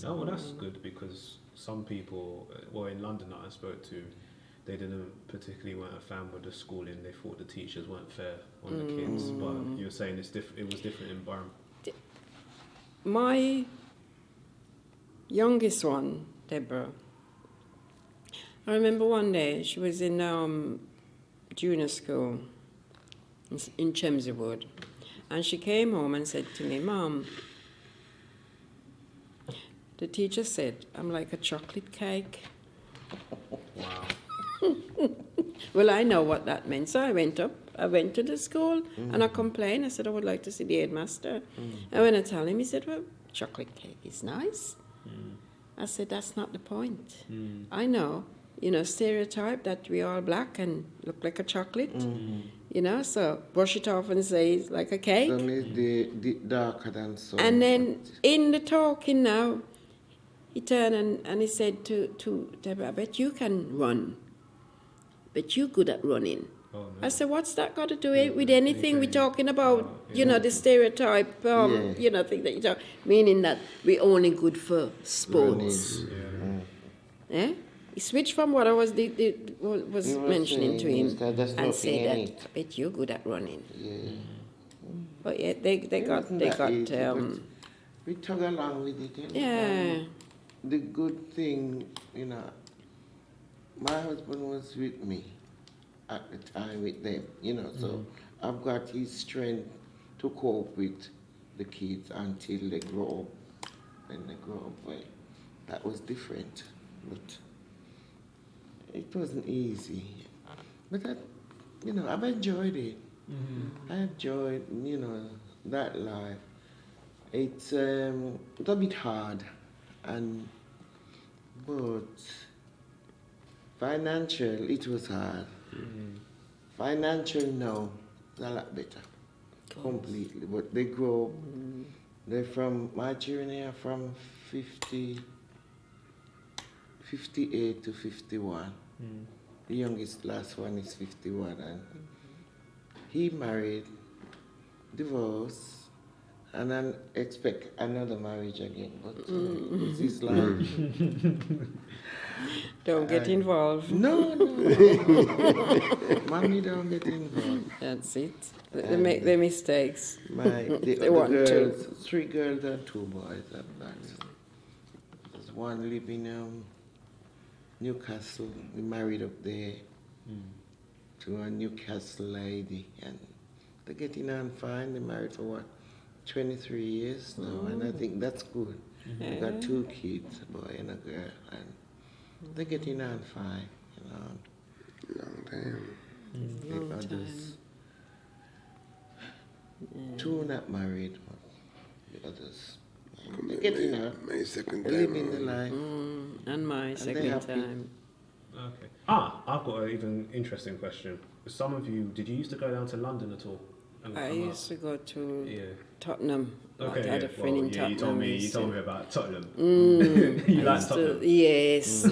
S2: Oh, well, that's good because some people, well, in London that I spoke to, they didn't particularly weren't a fan with the schooling. They thought the teachers weren't fair on the kids. But you're saying it was different environment.
S4: My youngest one, Deborah, I remember one day she was in junior school in Chemsey Wood, and she came home and said to me, Mom, the teacher said I'm like a chocolate cake.
S2: Wow.
S4: Well, I know what that meant, so I went to the school and I complained. I said I would like to see the headmaster. And when I told him, he said, well, chocolate cake is nice. I said, that's not the point. I know, stereotype that we are black and look like a chocolate, so brush it off and say it's like a cake.
S1: Some is the darker than some.
S4: And then in the talking now, he turned and he said to Deborah, I bet you can run. But you're good at running.
S2: Oh, no.
S4: I said, what's that got to do with anything we're talking about? The stereotype, thing that you talk, meaning that we're only good for sports. Eh? He switched from what I was mentioning to him and said that, I bet you're good at running.
S1: Yeah.
S4: But yeah, they got
S1: we tug along with it.
S4: yeah.
S1: The good thing, my husband was with me at the time with them, so I've got his strength to cope with the kids until they grow up. When they grow up, well, that was different, but it wasn't easy. But I've enjoyed it. I enjoyed, that life. It's a bit hard, but financial, it was hard. Financial, no, it's a lot better, completely. But they grow up. They're from my journey are from 58 to 51. The youngest, last one is 51, and he married, divorced, and then expect another marriage again. But it's his life.
S4: Don't get involved.
S1: No. Mommy, don't get involved.
S4: That's it. They make their mistakes.
S1: The
S4: want
S1: girls, 3 girls and 2 boys at that. There's one living in Newcastle. We married up there to a Newcastle lady, and they're getting on fine. They're married for 23 years now, and I think that's good. They got 2 kids, a boy and a girl, and they're getting on fine,
S3: Long time.
S1: The others, 2 not married, but the others, they're getting on.
S3: My second
S1: They're
S3: time.
S1: living the life.
S4: And my
S1: they
S4: second
S1: happy.
S4: time.
S2: Okay. I've got an even interesting question. Some of you, did you used to go down to London at all? And
S4: I
S2: come up?
S4: used to go to
S2: Yeah.
S4: Tottenham.
S2: Okay.
S4: I had a friend in Tottenham.
S2: You told me about Tottenham. You liked Tottenham.
S4: Yes.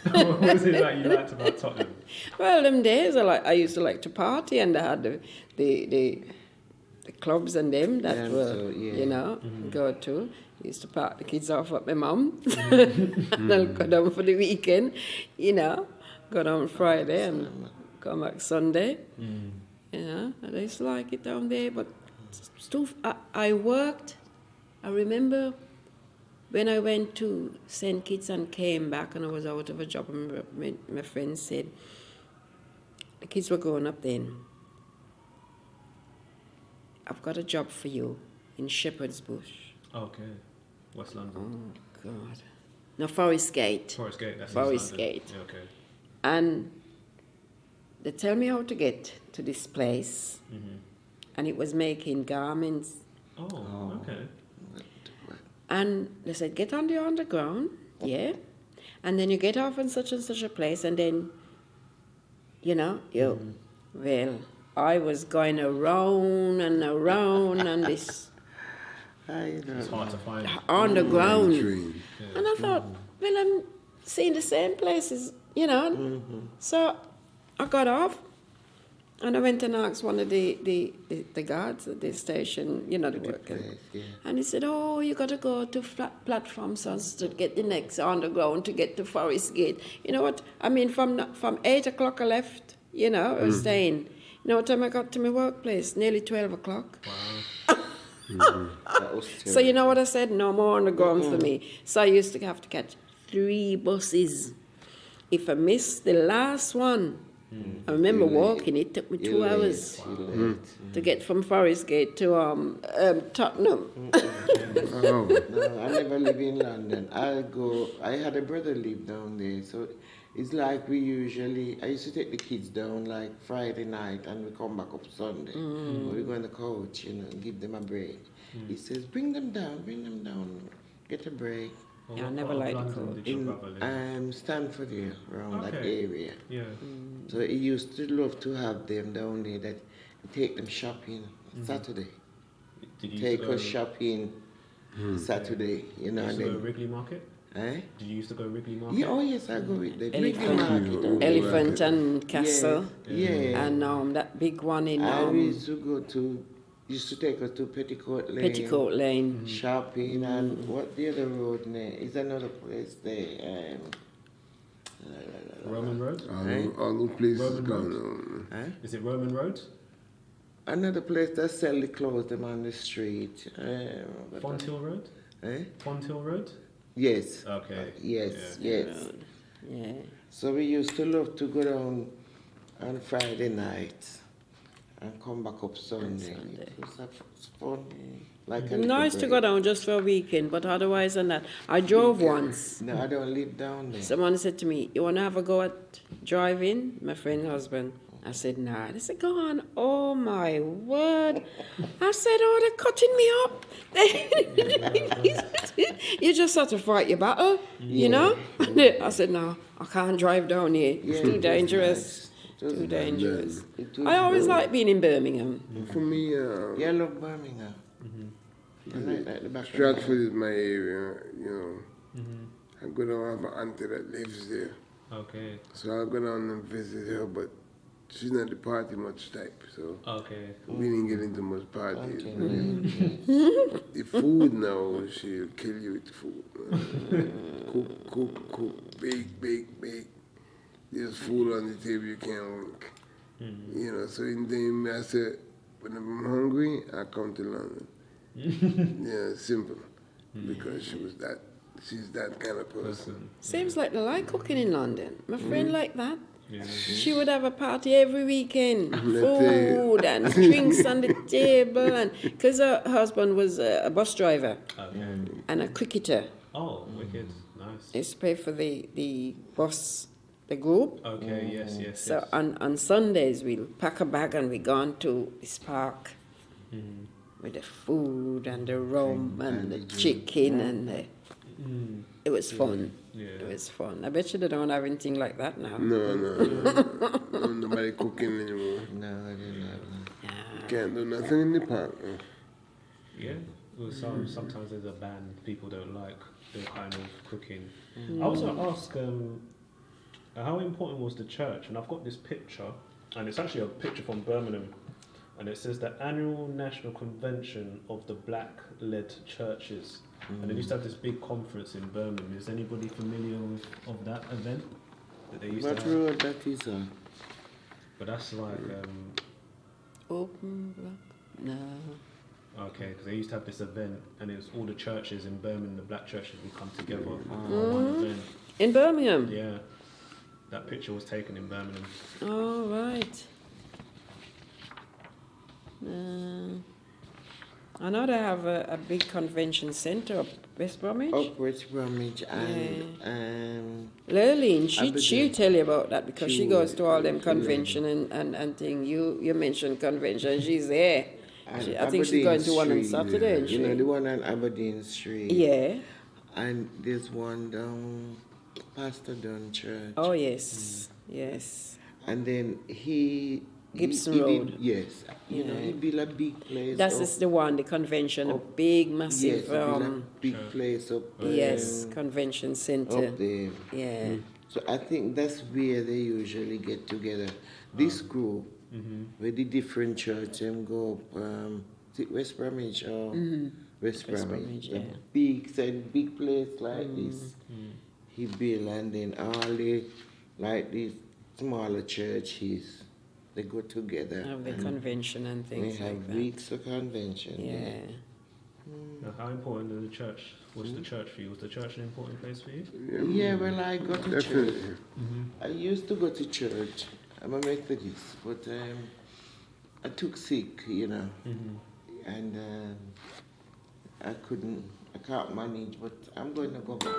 S2: What was it like you liked about Tottenham?
S4: Well, them days I used to like to party, and I had the clubs and them that
S1: Yeah,
S4: were
S1: so, yeah.
S4: go to. Used to park the kids off at my mum, and I'll go down for the weekend. Go down Friday and come back Sunday. And I used to like it down there, but I worked. I remember when I went to St. Kitts and came back and I was out of a job, and my friend said, the kids were growing up then, I've got a job for you in Shepherd's Bush.
S2: Okay. West London.
S4: Oh, God. No, Forest Gate.
S2: Forest Gate, that's
S4: Forest
S2: East London.
S4: Gate.
S2: Yeah, okay.
S4: And they tell me how to get to this place, and it was making garments.
S2: Oh, okay.
S4: And they said, get on the underground, yeah, and then you get off in such and such a place, and then, well, I was going around and around on this
S2: It's hard to find.
S4: underground.
S3: Yeah.
S4: And I thought, well, I'm seeing the same places, So I got off, and I went and asked one of the guards at the station, the worker. And he said, oh, you got to go to platform to get the next underground to get to Forest Gate. You know what? I mean, from 8 o'clock I left, I was staying. You know what time I got to my workplace? Nearly 12 o'clock.
S2: Wow.
S4: So you know what I said? No more underground for me. So I used to have to catch 3 buses. If I missed the last one, I remember walking. It took me 2 hours to get from Forest Gate to Tottenham.
S1: No, I never live in London. I had a brother live down there, so it's like I used to take the kids down like Friday night and we come back up Sunday. We go on the couch, and give them a break. He says, bring them down, get a break.
S2: Well,
S4: Yeah, I
S2: what
S4: never
S2: part of
S4: liked
S2: London
S4: cold.
S2: did your brother live?
S1: In Stanford here, around that
S2: Okay.
S1: area.
S2: Yeah.
S1: So he used to love to have them down there that take them shopping Saturday.
S2: Did you
S1: Take
S2: used to
S1: us
S2: go,
S1: shopping Saturday,
S2: you
S1: and
S2: used to go
S1: then
S2: Wrigley Market?
S1: eh?
S2: Did you used to go Wrigley Market?
S1: Yeah, oh yes, I go with the
S4: Elephant and Castle.
S1: Yeah.
S4: And that big one in
S1: used to take us to Petticoat Lane.
S4: Petticoat Lane.
S1: Shopping and what the other road name? Is another place there.
S2: Roman Road?
S3: All the places
S2: Roman
S3: going
S2: Road?
S3: on.
S2: Is it Roman Road?
S1: Another place that sell the clothes them on the street.
S2: Fonthill Road? Fonthill Road?
S1: Yes.
S2: Okay.
S1: Yes,
S2: Yeah.
S1: yes.
S4: Yeah.
S1: So we used to love to go down on Friday night and come back up Sunday. It was fun. Like a
S4: Nice
S1: little
S4: to
S1: break.
S4: go down just for a weekend, but otherwise than that. I drove once.
S1: No, I don't live down there.
S4: Someone said to me, you want to have a go at driving? My friend's husband. I said, nah. They said, go on. Oh, my word. I said, oh, they're cutting me up. You just have to fight your battle, I said, no, I can't drive down here. It's too dangerous. Too dangerous. I always like being in Birmingham.
S3: For me,
S1: Yeah, I love Birmingham. I like the back of
S3: Stratford is my area, I go down, I have an auntie that lives there.
S2: Okay.
S3: So I'll go down and visit her, but she's not the party much type, so
S2: Okay.
S3: we didn't get into much parties.
S1: Okay.
S3: The food now, she'll kill you with the food. Cook, bake. There's food on the table you can't work. So in the end, I said, when I'm hungry, I come to London. Simple. Because she's that kind of person.
S4: Seems like they like cooking in London. My friend liked that.
S2: Yeah.
S4: She would have a party every weekend,
S3: Let me
S4: food and drinks on the table, and because her husband was a bus driver
S2: Okay.
S4: and a cricketer.
S2: Oh, wicked. Nice.
S4: He used to pay for the bus, the group.
S2: Okay, yes.
S4: So on Sundays we'll pack a bag and we go on to this park with the food and the rum and the chicken and it was fun.
S2: Yeah.
S4: It was fun. I bet you they don't have anything like that now.
S3: No. Nobody cooking anymore.
S1: No, I didn't have that.
S3: Can't do nothing in the park.
S2: Yeah. Well, sometimes there's a band people don't like the kind of cooking. I was going to ask, how important was the church? And I've got this picture, and it's actually a picture from Birmingham, and it says the annual national convention of the black-led churches. And they used to have this big conference in Birmingham. Is anybody familiar of that event that they used
S1: What
S2: to have?
S1: road that is on?
S2: But that's like
S4: Open block? No.
S2: Okay, because they used to have this event, and it was all the churches in Birmingham, the black churches would come together for one event.
S4: In Birmingham?
S2: Yeah, that picture was taken in Birmingham.
S4: Oh, right. I know they have a big convention centre up West Bromwich.
S1: Up West Bromwich and
S4: Lurleen, she'll
S1: Aberdeen.
S4: tell you about that because she goes to all them
S1: She
S4: convention and thing. You mentioned convention, she's there.
S1: and
S4: I think she's going to one on
S1: Street,
S4: Saturday, isn't
S1: You know,
S4: she?
S1: the one on Aberdeen Street.
S4: Yeah.
S1: And there's one down Pastor Dunn Church.
S4: Oh, yes. Yes.
S1: And then
S4: Gibson
S1: he
S4: Road.
S1: Did, yes. You know, he built a big place.
S4: That's
S1: up,
S4: is the one, the convention, a big,
S1: yes,
S4: massive,
S1: he built a big place up
S4: yes, convention centre.
S1: up there.
S4: Yeah.
S1: So I think that's where they usually get together. This group, where the different church them go up, is it West Bromwich or West Bromwich?
S4: Bromwich,
S1: The
S4: yeah.
S1: big place like this. He built, and then all the like these smaller churches, they go together.
S4: Have the convention and
S1: They
S4: things
S1: have
S4: like that.
S1: weeks of convention.
S4: Yeah.
S2: Now, how important is the church? Was the church for you? Was the church an important place for you?
S1: Yeah, well, I go to
S3: Definitely.
S1: church. I used to go to church. I'm a Methodist, but I took sick, you know, and I can't manage, but I'm going to go back.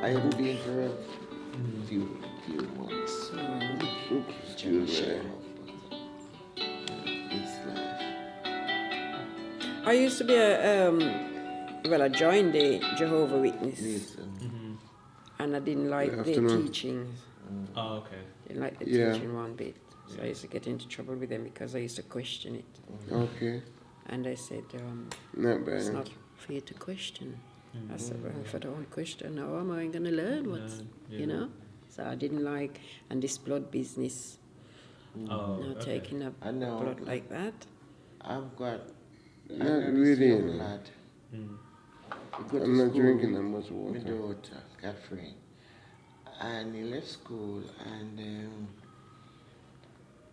S1: I haven't been for a few months.
S3: Excuse me.
S1: It's life.
S4: I used to be I joined the Jehovah Witness,
S1: Listen.
S4: and I didn't like
S3: Good
S4: their
S3: afternoon.
S4: teachings.
S2: Oh, okay.
S4: Didn't like the
S3: Yeah.
S4: teaching one bit. So I used to get into trouble with them because I used to question it.
S3: Okay.
S4: And they said,
S3: Not
S4: it's
S3: bad.
S4: not for you to question. I said, well, if I don't question, how am I going to learn what's, you know? So I didn't like, and this blood business,
S2: Oh,
S4: you know,
S2: okay.
S4: taking up
S1: I know.
S4: blood like that.
S1: I've got I
S3: Not
S1: know this
S3: really.
S1: young lad. He go to
S3: I'm not
S1: school
S3: drinking that much
S1: My
S3: water.
S1: daughter, Catherine. And he left school and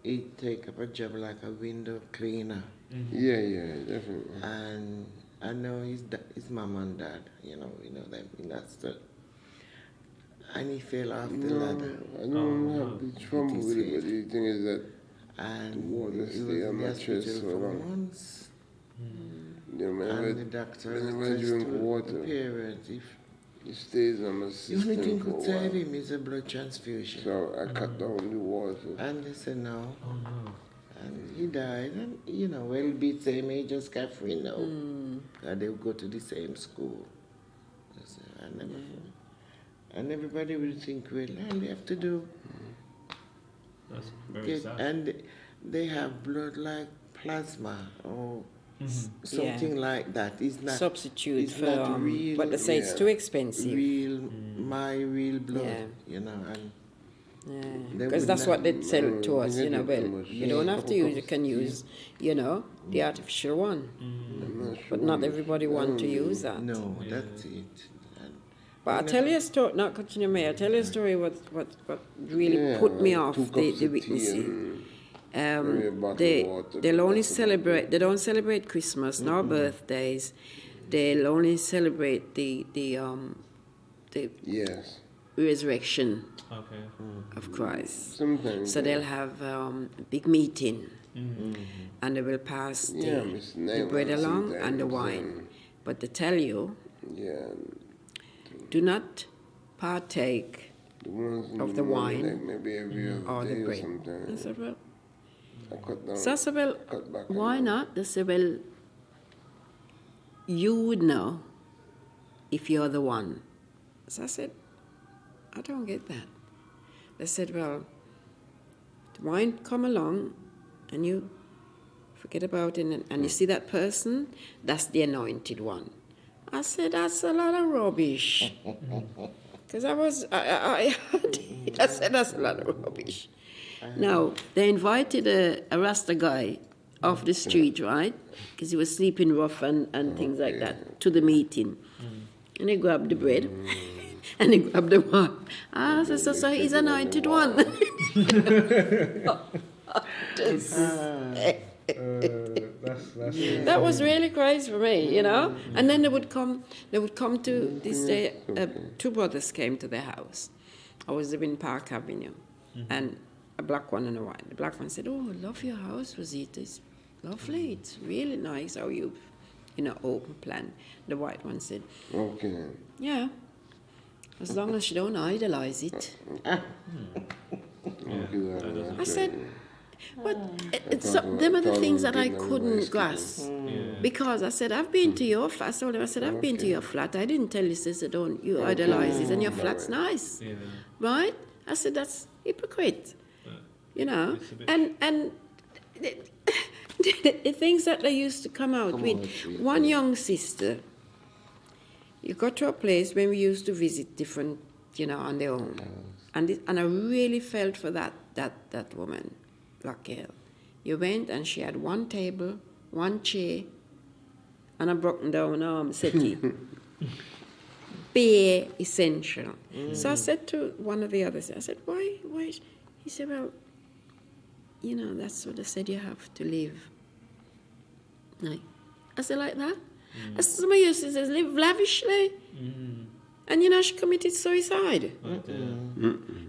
S1: he take up a job like a window cleaner.
S3: Yeah, definitely.
S1: And I know his mom and dad, you know them in that stuff. And he fell off the
S3: No,
S1: ladder.
S3: I don't have the trouble with it, but the thing is that
S1: And
S3: water
S1: he was
S3: stay on
S1: in the
S3: my chest
S1: hospital
S3: so
S1: for
S3: long.
S1: months.
S3: whenever,
S1: And the doctor
S3: whenever I
S1: says
S3: drink
S1: to the
S3: water,
S1: parents, if
S3: it stays on my
S1: the only
S3: system
S1: thing
S3: for a
S1: could save
S3: while.
S1: him is a blood transfusion.
S3: So I cut down the water.
S1: And they said no.
S2: Oh no.
S1: And he died, and well, be the same age as Catherine now. And they would go to the same school. I said, and everybody would think, well, all they have to do,
S2: That's very sad.
S1: and they have blood like plasma or something like that. It's not
S4: Substitute
S1: it's
S4: for,
S1: not real,
S4: but they say it's too expensive.
S1: my real blood,
S4: Yeah.
S1: and They
S4: Because
S1: would
S4: that's
S1: not-
S4: what they sell to us,
S3: they do
S4: well,
S3: too much.
S4: you don't have to use, you can use, the artificial one.
S3: I'm not sure.
S4: But not everybody want to use that.
S1: no, that's it. And
S4: But I'll tell you a story, not continue, May, I'll tell you a story what really put me off,
S3: 2
S4: the
S3: cups of tea
S4: witnessing.
S3: and maybe a bottle
S4: They,
S3: of water.
S4: they'll only
S3: That's about
S4: celebrate, they don't celebrate Christmas nor birthdays. They'll only celebrate the
S3: Yes.
S4: resurrection
S2: Okay.
S4: of Christ.
S3: Sometimes.
S4: So they'll have a big meeting, and they will pass
S3: Yeah,
S4: the
S3: Miss Naima
S4: bread along
S3: sometimes,
S4: and the wine. But they tell you,
S3: Yeah.
S4: do not partake
S3: The ones in
S4: Of the
S3: morning,
S4: wine
S3: like maybe every
S4: or
S3: other
S4: the
S3: day or
S4: bread. I
S3: sometimes.
S4: said, well,
S3: I cut down.
S4: so I said, well,
S3: cut back
S4: why
S3: on
S4: not? They said, well, you would know if you're the one. So I said, I don't get that. They said, well, the wine come along and you forget about it and you see that person, that's the anointed one. I said, that's a lot of rubbish. Because I said, that's a lot of rubbish. Now, they invited a Rasta guy off the street, right? Because he was sleeping rough and things like that, to the meeting. And he grabbed the bread and he grabbed the wine. Ah, so he's anointed one. That was really crazy for me, you know. And then they would come to this day. Two brothers came to their house. I was living in Park Avenue, and a black one and a white. The black one said, "Oh, I love your house, Rosita. It's lovely. It's really nice. How you, open plan." The white one said,
S3: Okay.
S4: "Yeah, as long as you don't idolize it." I said, but them are the things that I couldn't grasp. Because I said, I've been to your flat. I told him, I've been to your flat. I didn't tell you, sister, don't you idolize it, and your flat's nice. Yeah. Right? I said, that's hypocrite. And the things that they used to come out with. One young sister, you got to a place when we used to visit different, on their own. And I really felt for that woman, black girl. You went and she had one table, one chair, and a broken down arm settee. Bare essential. So I said to one of the others, I said, why? He said, well, that's what I said, you have to live. Like, I said, like that? I said, somebody used to say, live lavishly. And she committed suicide.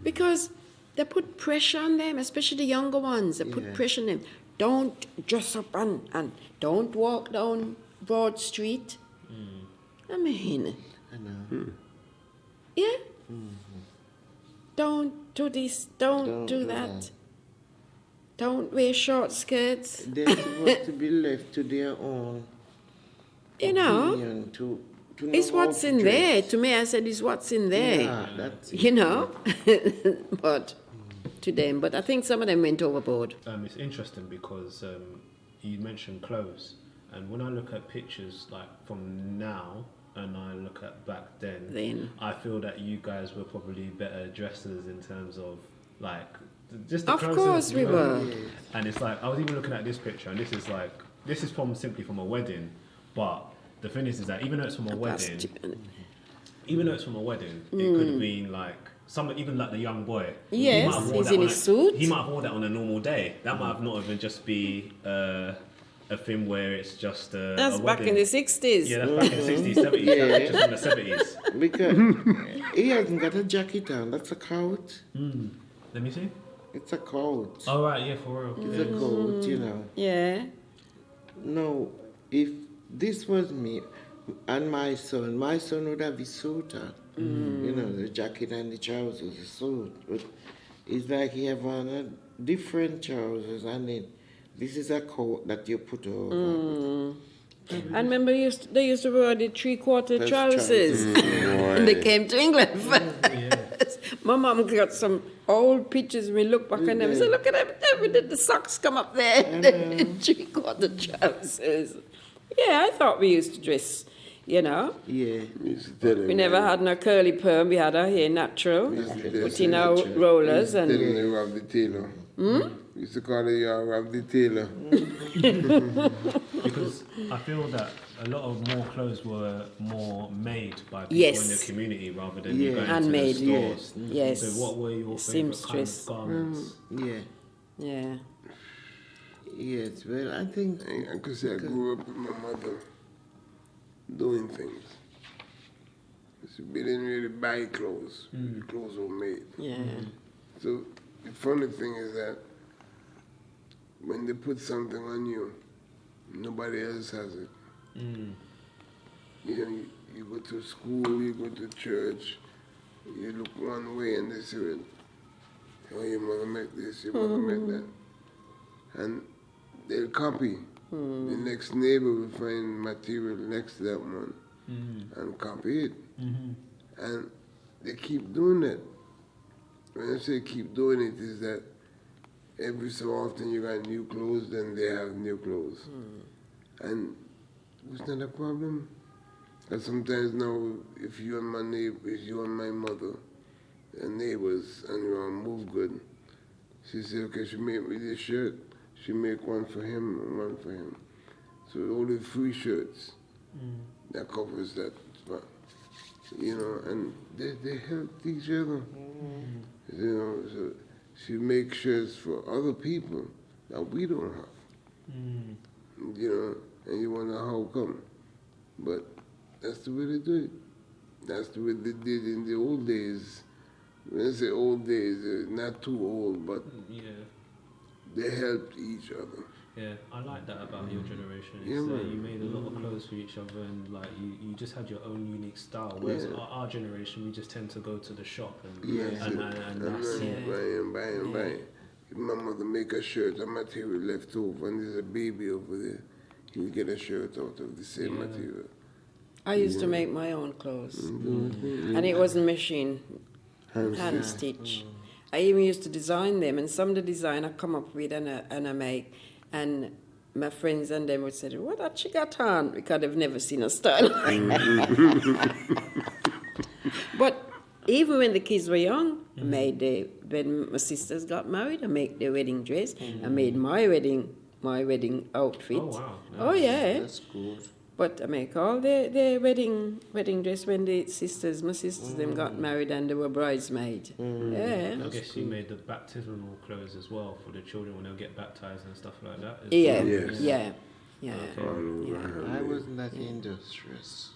S4: Because they put pressure on them, especially the younger ones. They put pressure on them. Don't dress up and don't walk down Broad Street. I mean,
S1: I know.
S4: Yeah? Don't do this, don't do that. Don't wear short skirts.
S1: They're supposed to be left to their own opinion, to
S4: it's what's in there. To me, I said, it's what's in there.
S1: Yeah, that's it.
S4: But to them. But I think some of them went overboard.
S2: It's interesting because you mentioned clothes. And when I look at pictures like from now and I look at back then, I feel that you guys were probably better dressers in terms of like just the clothes.
S4: Of course we were.
S2: And it's like, I was even looking at this picture and this is simply from a wedding, but the thing is that even though it's from a wedding, it could have been like even like the young boy.
S4: Yes, he's in his suit.
S2: He might have worn that on a normal day. That might have not even just be a thing where it's just
S4: that's
S2: a
S4: back
S2: wedding.
S4: In the 60s.
S2: Yeah, that's back in the 60s, 70s. That's just in the 70s.
S1: Because he hasn't got a jacket on. That's a coat.
S2: Let me see.
S1: It's a coat.
S2: Oh, right, yeah, for real.
S1: It's a coat,
S4: Yeah.
S1: No, if this was me and my son would have his suit on. The jacket and the trousers, the suit. But it's like he have on a different trousers and then this is a coat that you put over.
S4: I remember they used to wear the 3/4 trousers. And they came to England first. My mum got some old pictures and we look back on them and said, look at them, the socks come up there. 3/4 trousers. Yeah, I thought we used to dress,
S1: Yeah.
S4: We never had no curly perm, we had our hair natural. Put in our rollers and...
S3: You have the tailor. We used to call it Rob the tailor.
S2: Because I feel that a lot of more clothes were more made by people in the community rather than you going
S4: handmade,
S2: to the stores.
S4: Yes.
S2: So what were your favourite kind of garments?
S4: Yeah.
S1: Yes, well, I think...
S3: I could say I grew up with my mother doing things. So we didn't really buy clothes. Clothes were made.
S4: Yeah.
S3: So the funny thing is that when they put something on you, nobody else has it. You go to school, you go to church, you look one way and they say, oh, your mother make this, your mother make that. And they'll copy. The next neighbor will find material next to that one and copy it. And they keep doing that. When I say keep doing it, is that every so often you got new clothes, then they have new clothes. And it's not a problem. And sometimes now, if you and my mother are neighbors and you want to move good, she said, okay, she make me this shirt. She make one for him and one for him. So only 3 shirts that covers that spot. And they help each other. So she makes shirts for other people that we don't have. You know, and you wonder how come. But that's the way they do it. That's the way they did in the old days. When I say old days, not too old, but they helped each other.
S2: Yeah, I like that about your generation.
S3: Yeah,
S2: It's,
S3: man.
S2: you made a lot of clothes for each other, and like you just had your own unique style. Whereas our generation, we just tend to go to the shop and
S1: Yes.
S2: and that's
S3: Buy. If my mother make a shirt, a material left over, and there's a baby over there, he'll get a shirt out of the same material.
S4: I used to make my own clothes, and it wasn't machine, hand stitch. I even used to design them, and some of the design I come up with and I make, and my friends and them would say, "What that she got on?" Because they've never seen a style. But even when the kids were young, I made when my sisters got married, I made their wedding dress. I made my wedding outfit.
S2: Oh wow!
S4: Oh yeah.
S1: That's good.
S4: But I make all the wedding dress when my sisters them got married and they were bridesmaids. Yeah.
S2: I guess you made the baptismal clothes as well for the children when they'll get baptized and stuff like that. as
S4: Yeah.
S2: well.
S3: Yes.
S4: Yeah. Yeah.
S1: I wasn't that industrious.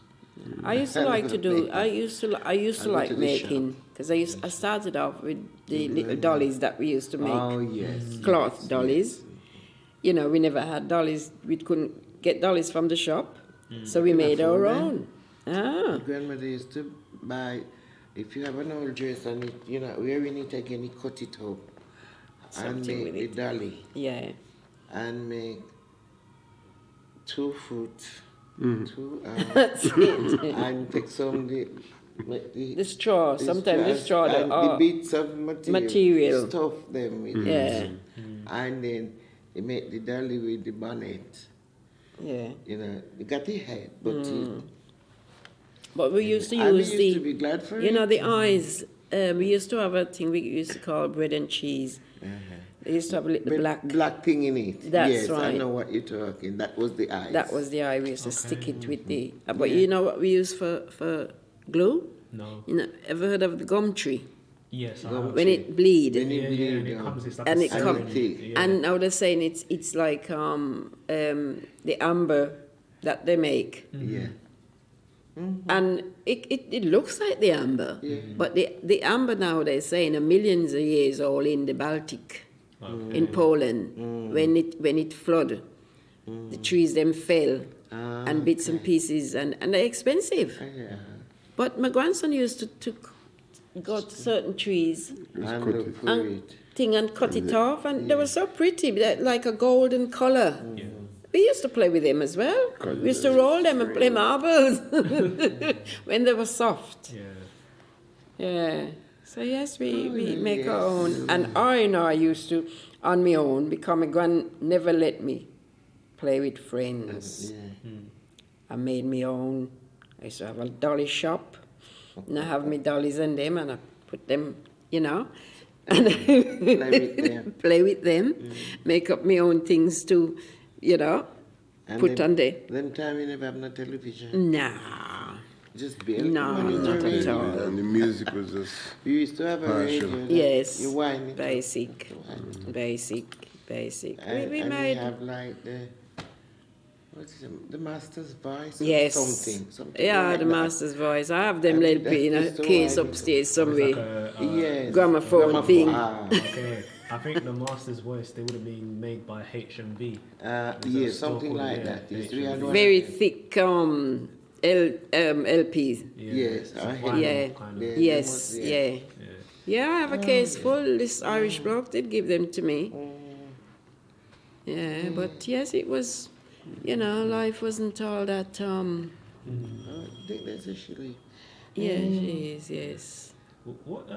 S4: I used to like to do. I used to
S1: I go
S4: like
S1: to the
S4: making because I started off with the little dollies that we used to make.
S1: Oh, yes.
S4: Cloth dollies. You know, we never had dollies. We couldn't get dollies from the shop, so we made our own.
S1: My grandmother used to buy, if you have an old dress and it, you know, wearing it again, you cut it up and
S4: Something
S1: make
S4: with
S1: the
S4: it.
S1: dolly
S4: Yeah.
S1: and make 2 foot, 2
S4: That's it.
S1: and take some
S4: The straw. Sometimes the straw.
S1: and the bits of
S4: material.
S1: stuff them with
S4: Yeah.
S1: it. And then you make the dolly with the bonnet.
S4: Yeah.
S1: You know, you got the head, but
S4: But we used to
S1: I
S4: use
S1: used to be glad for
S4: you
S1: it.
S4: know, the eyes. We used to have a thing we used to call bread and cheese. They used to have a little black.
S1: thing in it.
S4: That's
S1: yes, I
S4: right.
S1: know what you're talking. That was the eyes.
S4: That was the eye. We used to stick it with the. But you know what we use for glue?
S2: No.
S4: You know, ever heard of the gum tree?
S2: Yes. I
S1: Gum
S2: have.
S4: When it bleed.
S1: When it
S2: Yeah,
S1: bleed,
S2: and it
S1: yeah.
S2: comes. It's like
S4: And
S2: a
S4: it
S2: serum.
S4: comes-
S2: Yeah.
S4: And now they're saying it's like the amber that they make.
S1: Yeah.
S4: And it looks like the amber.
S1: Yeah.
S4: But the amber now they're saying are millions of years old in the Baltic, in Poland, when it flooded. The trees them fell and bits and pieces and they're expensive.
S1: Yeah.
S4: But my grandson used to go to certain trees
S1: And look for
S4: and
S1: it.
S4: and cut it off, and they were so pretty, like a golden color.
S2: Yeah.
S4: We used to play with them as well. We used to roll them and play marbles when they were soft.
S2: Yeah.
S4: Yeah. So yes, we make our own. And I used to, on my own, because my grand never let me play with friends.
S1: Yeah.
S4: I made my own. I used to have a dolly shop. And I have my dollies and them, and I put them, you know, and play with them, make up my own things to, you know,
S1: And
S4: put on there.
S1: Them time you never have no television.
S4: Nah.
S1: Just barely
S4: No,
S1: monitor
S4: not at
S1: radio.
S4: all.
S3: And the music was just
S1: You used to have a
S3: Partial.
S1: radio.
S4: Yes.
S1: You whine it.
S4: Basic. Basic.
S1: And
S4: We
S1: you
S4: made.
S1: have like what is it, the master's voice? Or
S4: Yes.
S1: Something.
S4: Yeah,
S1: like
S4: the
S1: that.
S4: master's voice. I have them
S1: And
S4: little
S1: that
S4: in a
S1: is the
S4: case
S1: one.
S4: upstairs
S2: It's
S4: somewhere.
S2: like a,
S1: Yes.
S4: Gramophone thing.
S2: Okay, I think the master's voice they would have been made by HMV.
S1: Yeah, something like that. Yes, we had one.
S4: Very thick LPs.
S1: Yes,
S2: it's
S1: I
S2: a
S1: hear
S2: vinyl
S4: Yeah.
S2: kind of-
S1: Yeah.
S4: Yes,
S1: Yeah.
S4: yeah.
S2: Yeah.
S4: Yeah, I have a case full. This Irish bloke did give them to me. Yeah, but yes, it was, you know, life wasn't all that,
S1: I think that's actually.
S4: yeah, it is, yes.
S2: What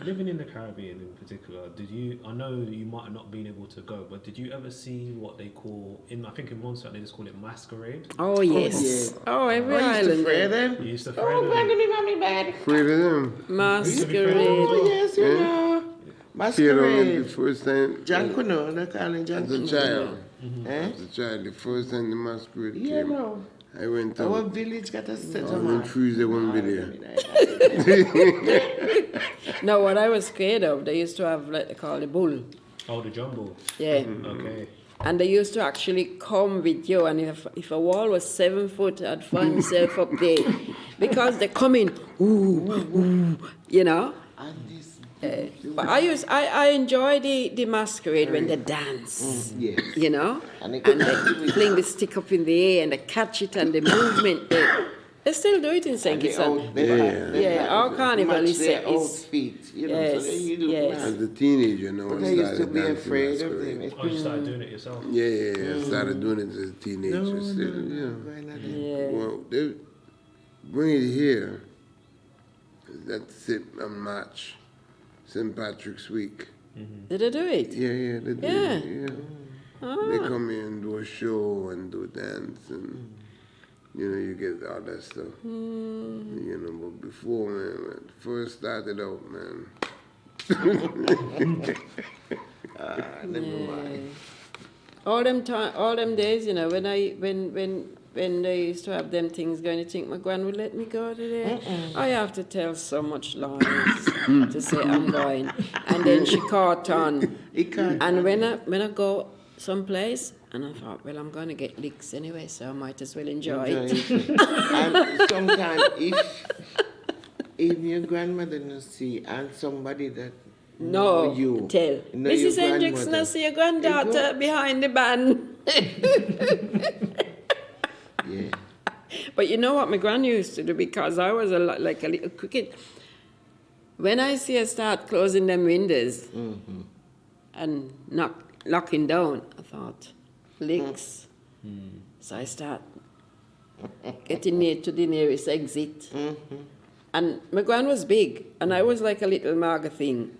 S2: living in the Caribbean in particular? Did you? I know you might have not been able to go, but did you ever see what they call I think in Montserrat they just call it Masquerade?
S4: Oh, yes.
S1: yeah.
S4: Oh, every
S1: I used to
S4: island.
S1: pray them.
S2: You used to
S1: Oh,
S2: throw them.
S1: mommy, bad.
S3: afraid of them.
S4: Masquerade.
S1: Oh, yes, you
S3: Yeah.
S1: know.
S3: See, I remember the
S1: Masquerade.
S3: first time,
S1: John Kuno, they call him John
S3: as a
S1: Kuno.
S3: child,
S1: Eh?
S3: as a child, the first time the masquerade
S1: Yeah,
S3: came,
S1: bro.
S3: I went
S1: Our
S3: out.
S1: village got a set
S3: All
S1: of
S3: the trees they won't be there.
S4: No, what I was scared of, they used to have, like they call the bull.
S2: Oh, the jumble.
S4: Yeah.
S2: Okay.
S4: And they used to actually come with you, and if a wall was 7 foot, I'd find myself up there. Because they come in, ooh, you know.
S1: And this,
S4: But I enjoy the masquerade when they dance,
S1: yes.
S4: you know.
S1: And
S4: And
S1: they
S4: they fling the stick up in the air and they catch it and the movement. They still do it in St. Kitts. Our carnival is
S1: their
S4: is
S1: outfit, you know, so they you look
S4: yes.
S3: As a teenager, no one
S1: But I used to
S3: started
S1: be
S3: dancing
S1: afraid of
S3: masquerade.
S1: them.
S2: Oh, you started doing it yourself?
S3: Yeah, I started doing it as a teenager.
S1: No,
S3: Still,
S1: no,
S3: you know.
S1: why not them?
S4: Yeah.
S3: Well, they bring it here. That's it, a match. St. Patrick's Week.
S4: Did they do it?
S3: Yeah, they do.
S4: Yeah.
S3: Yeah. They come here and do a show and do a dance and you know, you get all that stuff. You know, but before, man, when it first started out, man.
S1: Never mind.
S4: All them days, you know, when they used to have them things going, you think my gran would let me go today? I have to tell so much lies to say I'm going. And then she caught on. And when I go someplace, and I thought, well, I'm going to get licks anyway, so I might as well enjoy it.
S1: And sometimes if your grandmother not see and somebody that
S4: No,
S1: know you,
S4: tell.
S1: know
S4: Mrs.
S1: your
S4: Hendricks,
S1: grandmother.
S4: I see your granddaughter behind the band.
S1: Yeah.
S4: But you know what my gran used to do, because I was like a little cricket. When I see her start closing them windows and locking down, I thought, licks. So I start getting near to the nearest exit. And my gran was big, and I was like a little Marga thing.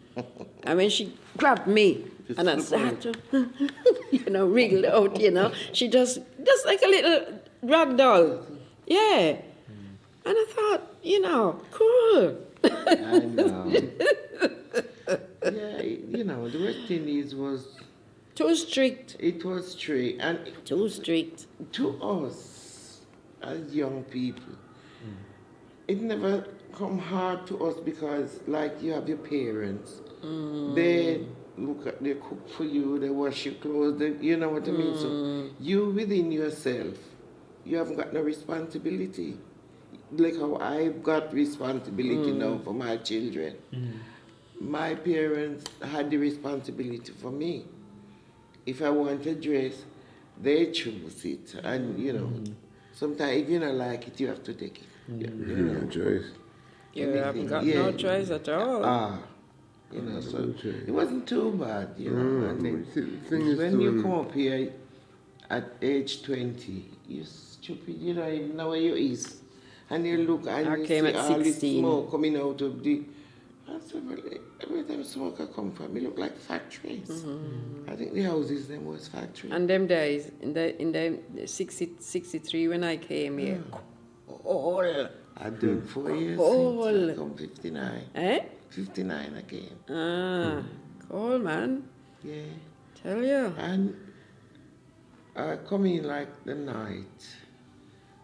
S4: And when she grabbed me, and I started to, wriggle out, she just like a little rag doll. Yeah. And I thought, cool.
S1: I know. Yeah, the West Indies was...
S4: Too strict.
S1: It was strict. And
S4: Too strict.
S1: to us, as young people, it never come hard to us because, like, you have your parents. They cook for you, they wash your clothes, you know what I mean? So you within yourself, you haven't got no responsibility. Like how I've got responsibility now for my children. My parents had the responsibility for me. If I want a dress, they choose it. And, sometimes if you don't like it, you have to take it.
S3: No choice.
S4: You haven't got no choice at all.
S1: So it wasn't too bad, And then,
S3: thing is
S1: when you come up here at age 20, you're stupid, you don't even know where you is. And you look and
S4: I
S1: you
S4: came
S1: see
S4: at
S1: all this
S4: 16.
S1: smoke coming out of the... I said, well, where them smoke come from? It look like factories. I think the houses them was factories.
S4: And them days, in the 63 when I came here, all.
S1: I done 4 years
S4: All.
S1: since I come 59.
S4: Eh?
S1: 59 again.
S4: Cool, man.
S1: Yeah.
S4: Tell you.
S1: And I come in like the night.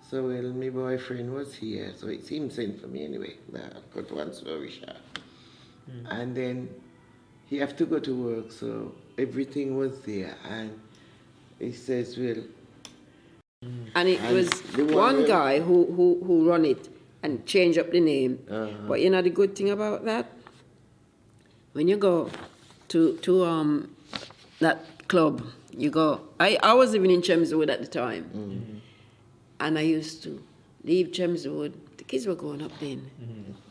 S1: So, well, my boyfriend was here, so it's him sent for me anyway. I've got one story short. And then he have to go to work, so everything was there. And he says, well...
S4: And it
S1: And
S4: was
S1: the
S4: one
S1: one-
S4: guy who run it and change up the name. But you know the good thing about that? When you go to that club, you go... I was living in Chelmswood at the time. And I used to leave Chelmswood. The kids were going up then.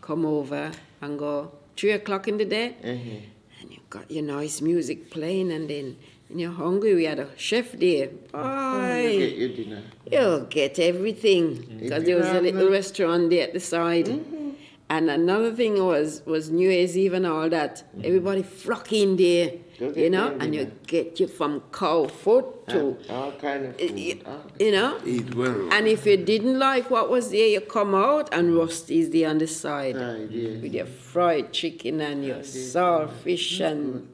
S4: Come over and go 3 o'clock in the day. And you got your nice music playing, and then when you're hungry, we had a chef there. Boy,
S1: You get your dinner.
S4: you'll get everything. Because there was a little restaurant there at the side. And another thing was New Year's Eve and all that. Everybody flock in there,
S1: Go get their
S4: and you
S1: dinner.
S4: get you from cow foot to,
S1: All kind of food.
S3: Eat well.
S4: And if you didn't like what was there, you come out and Rusty's there on the side.
S1: Right, yeah.
S4: With your fried chicken and your saltfish and,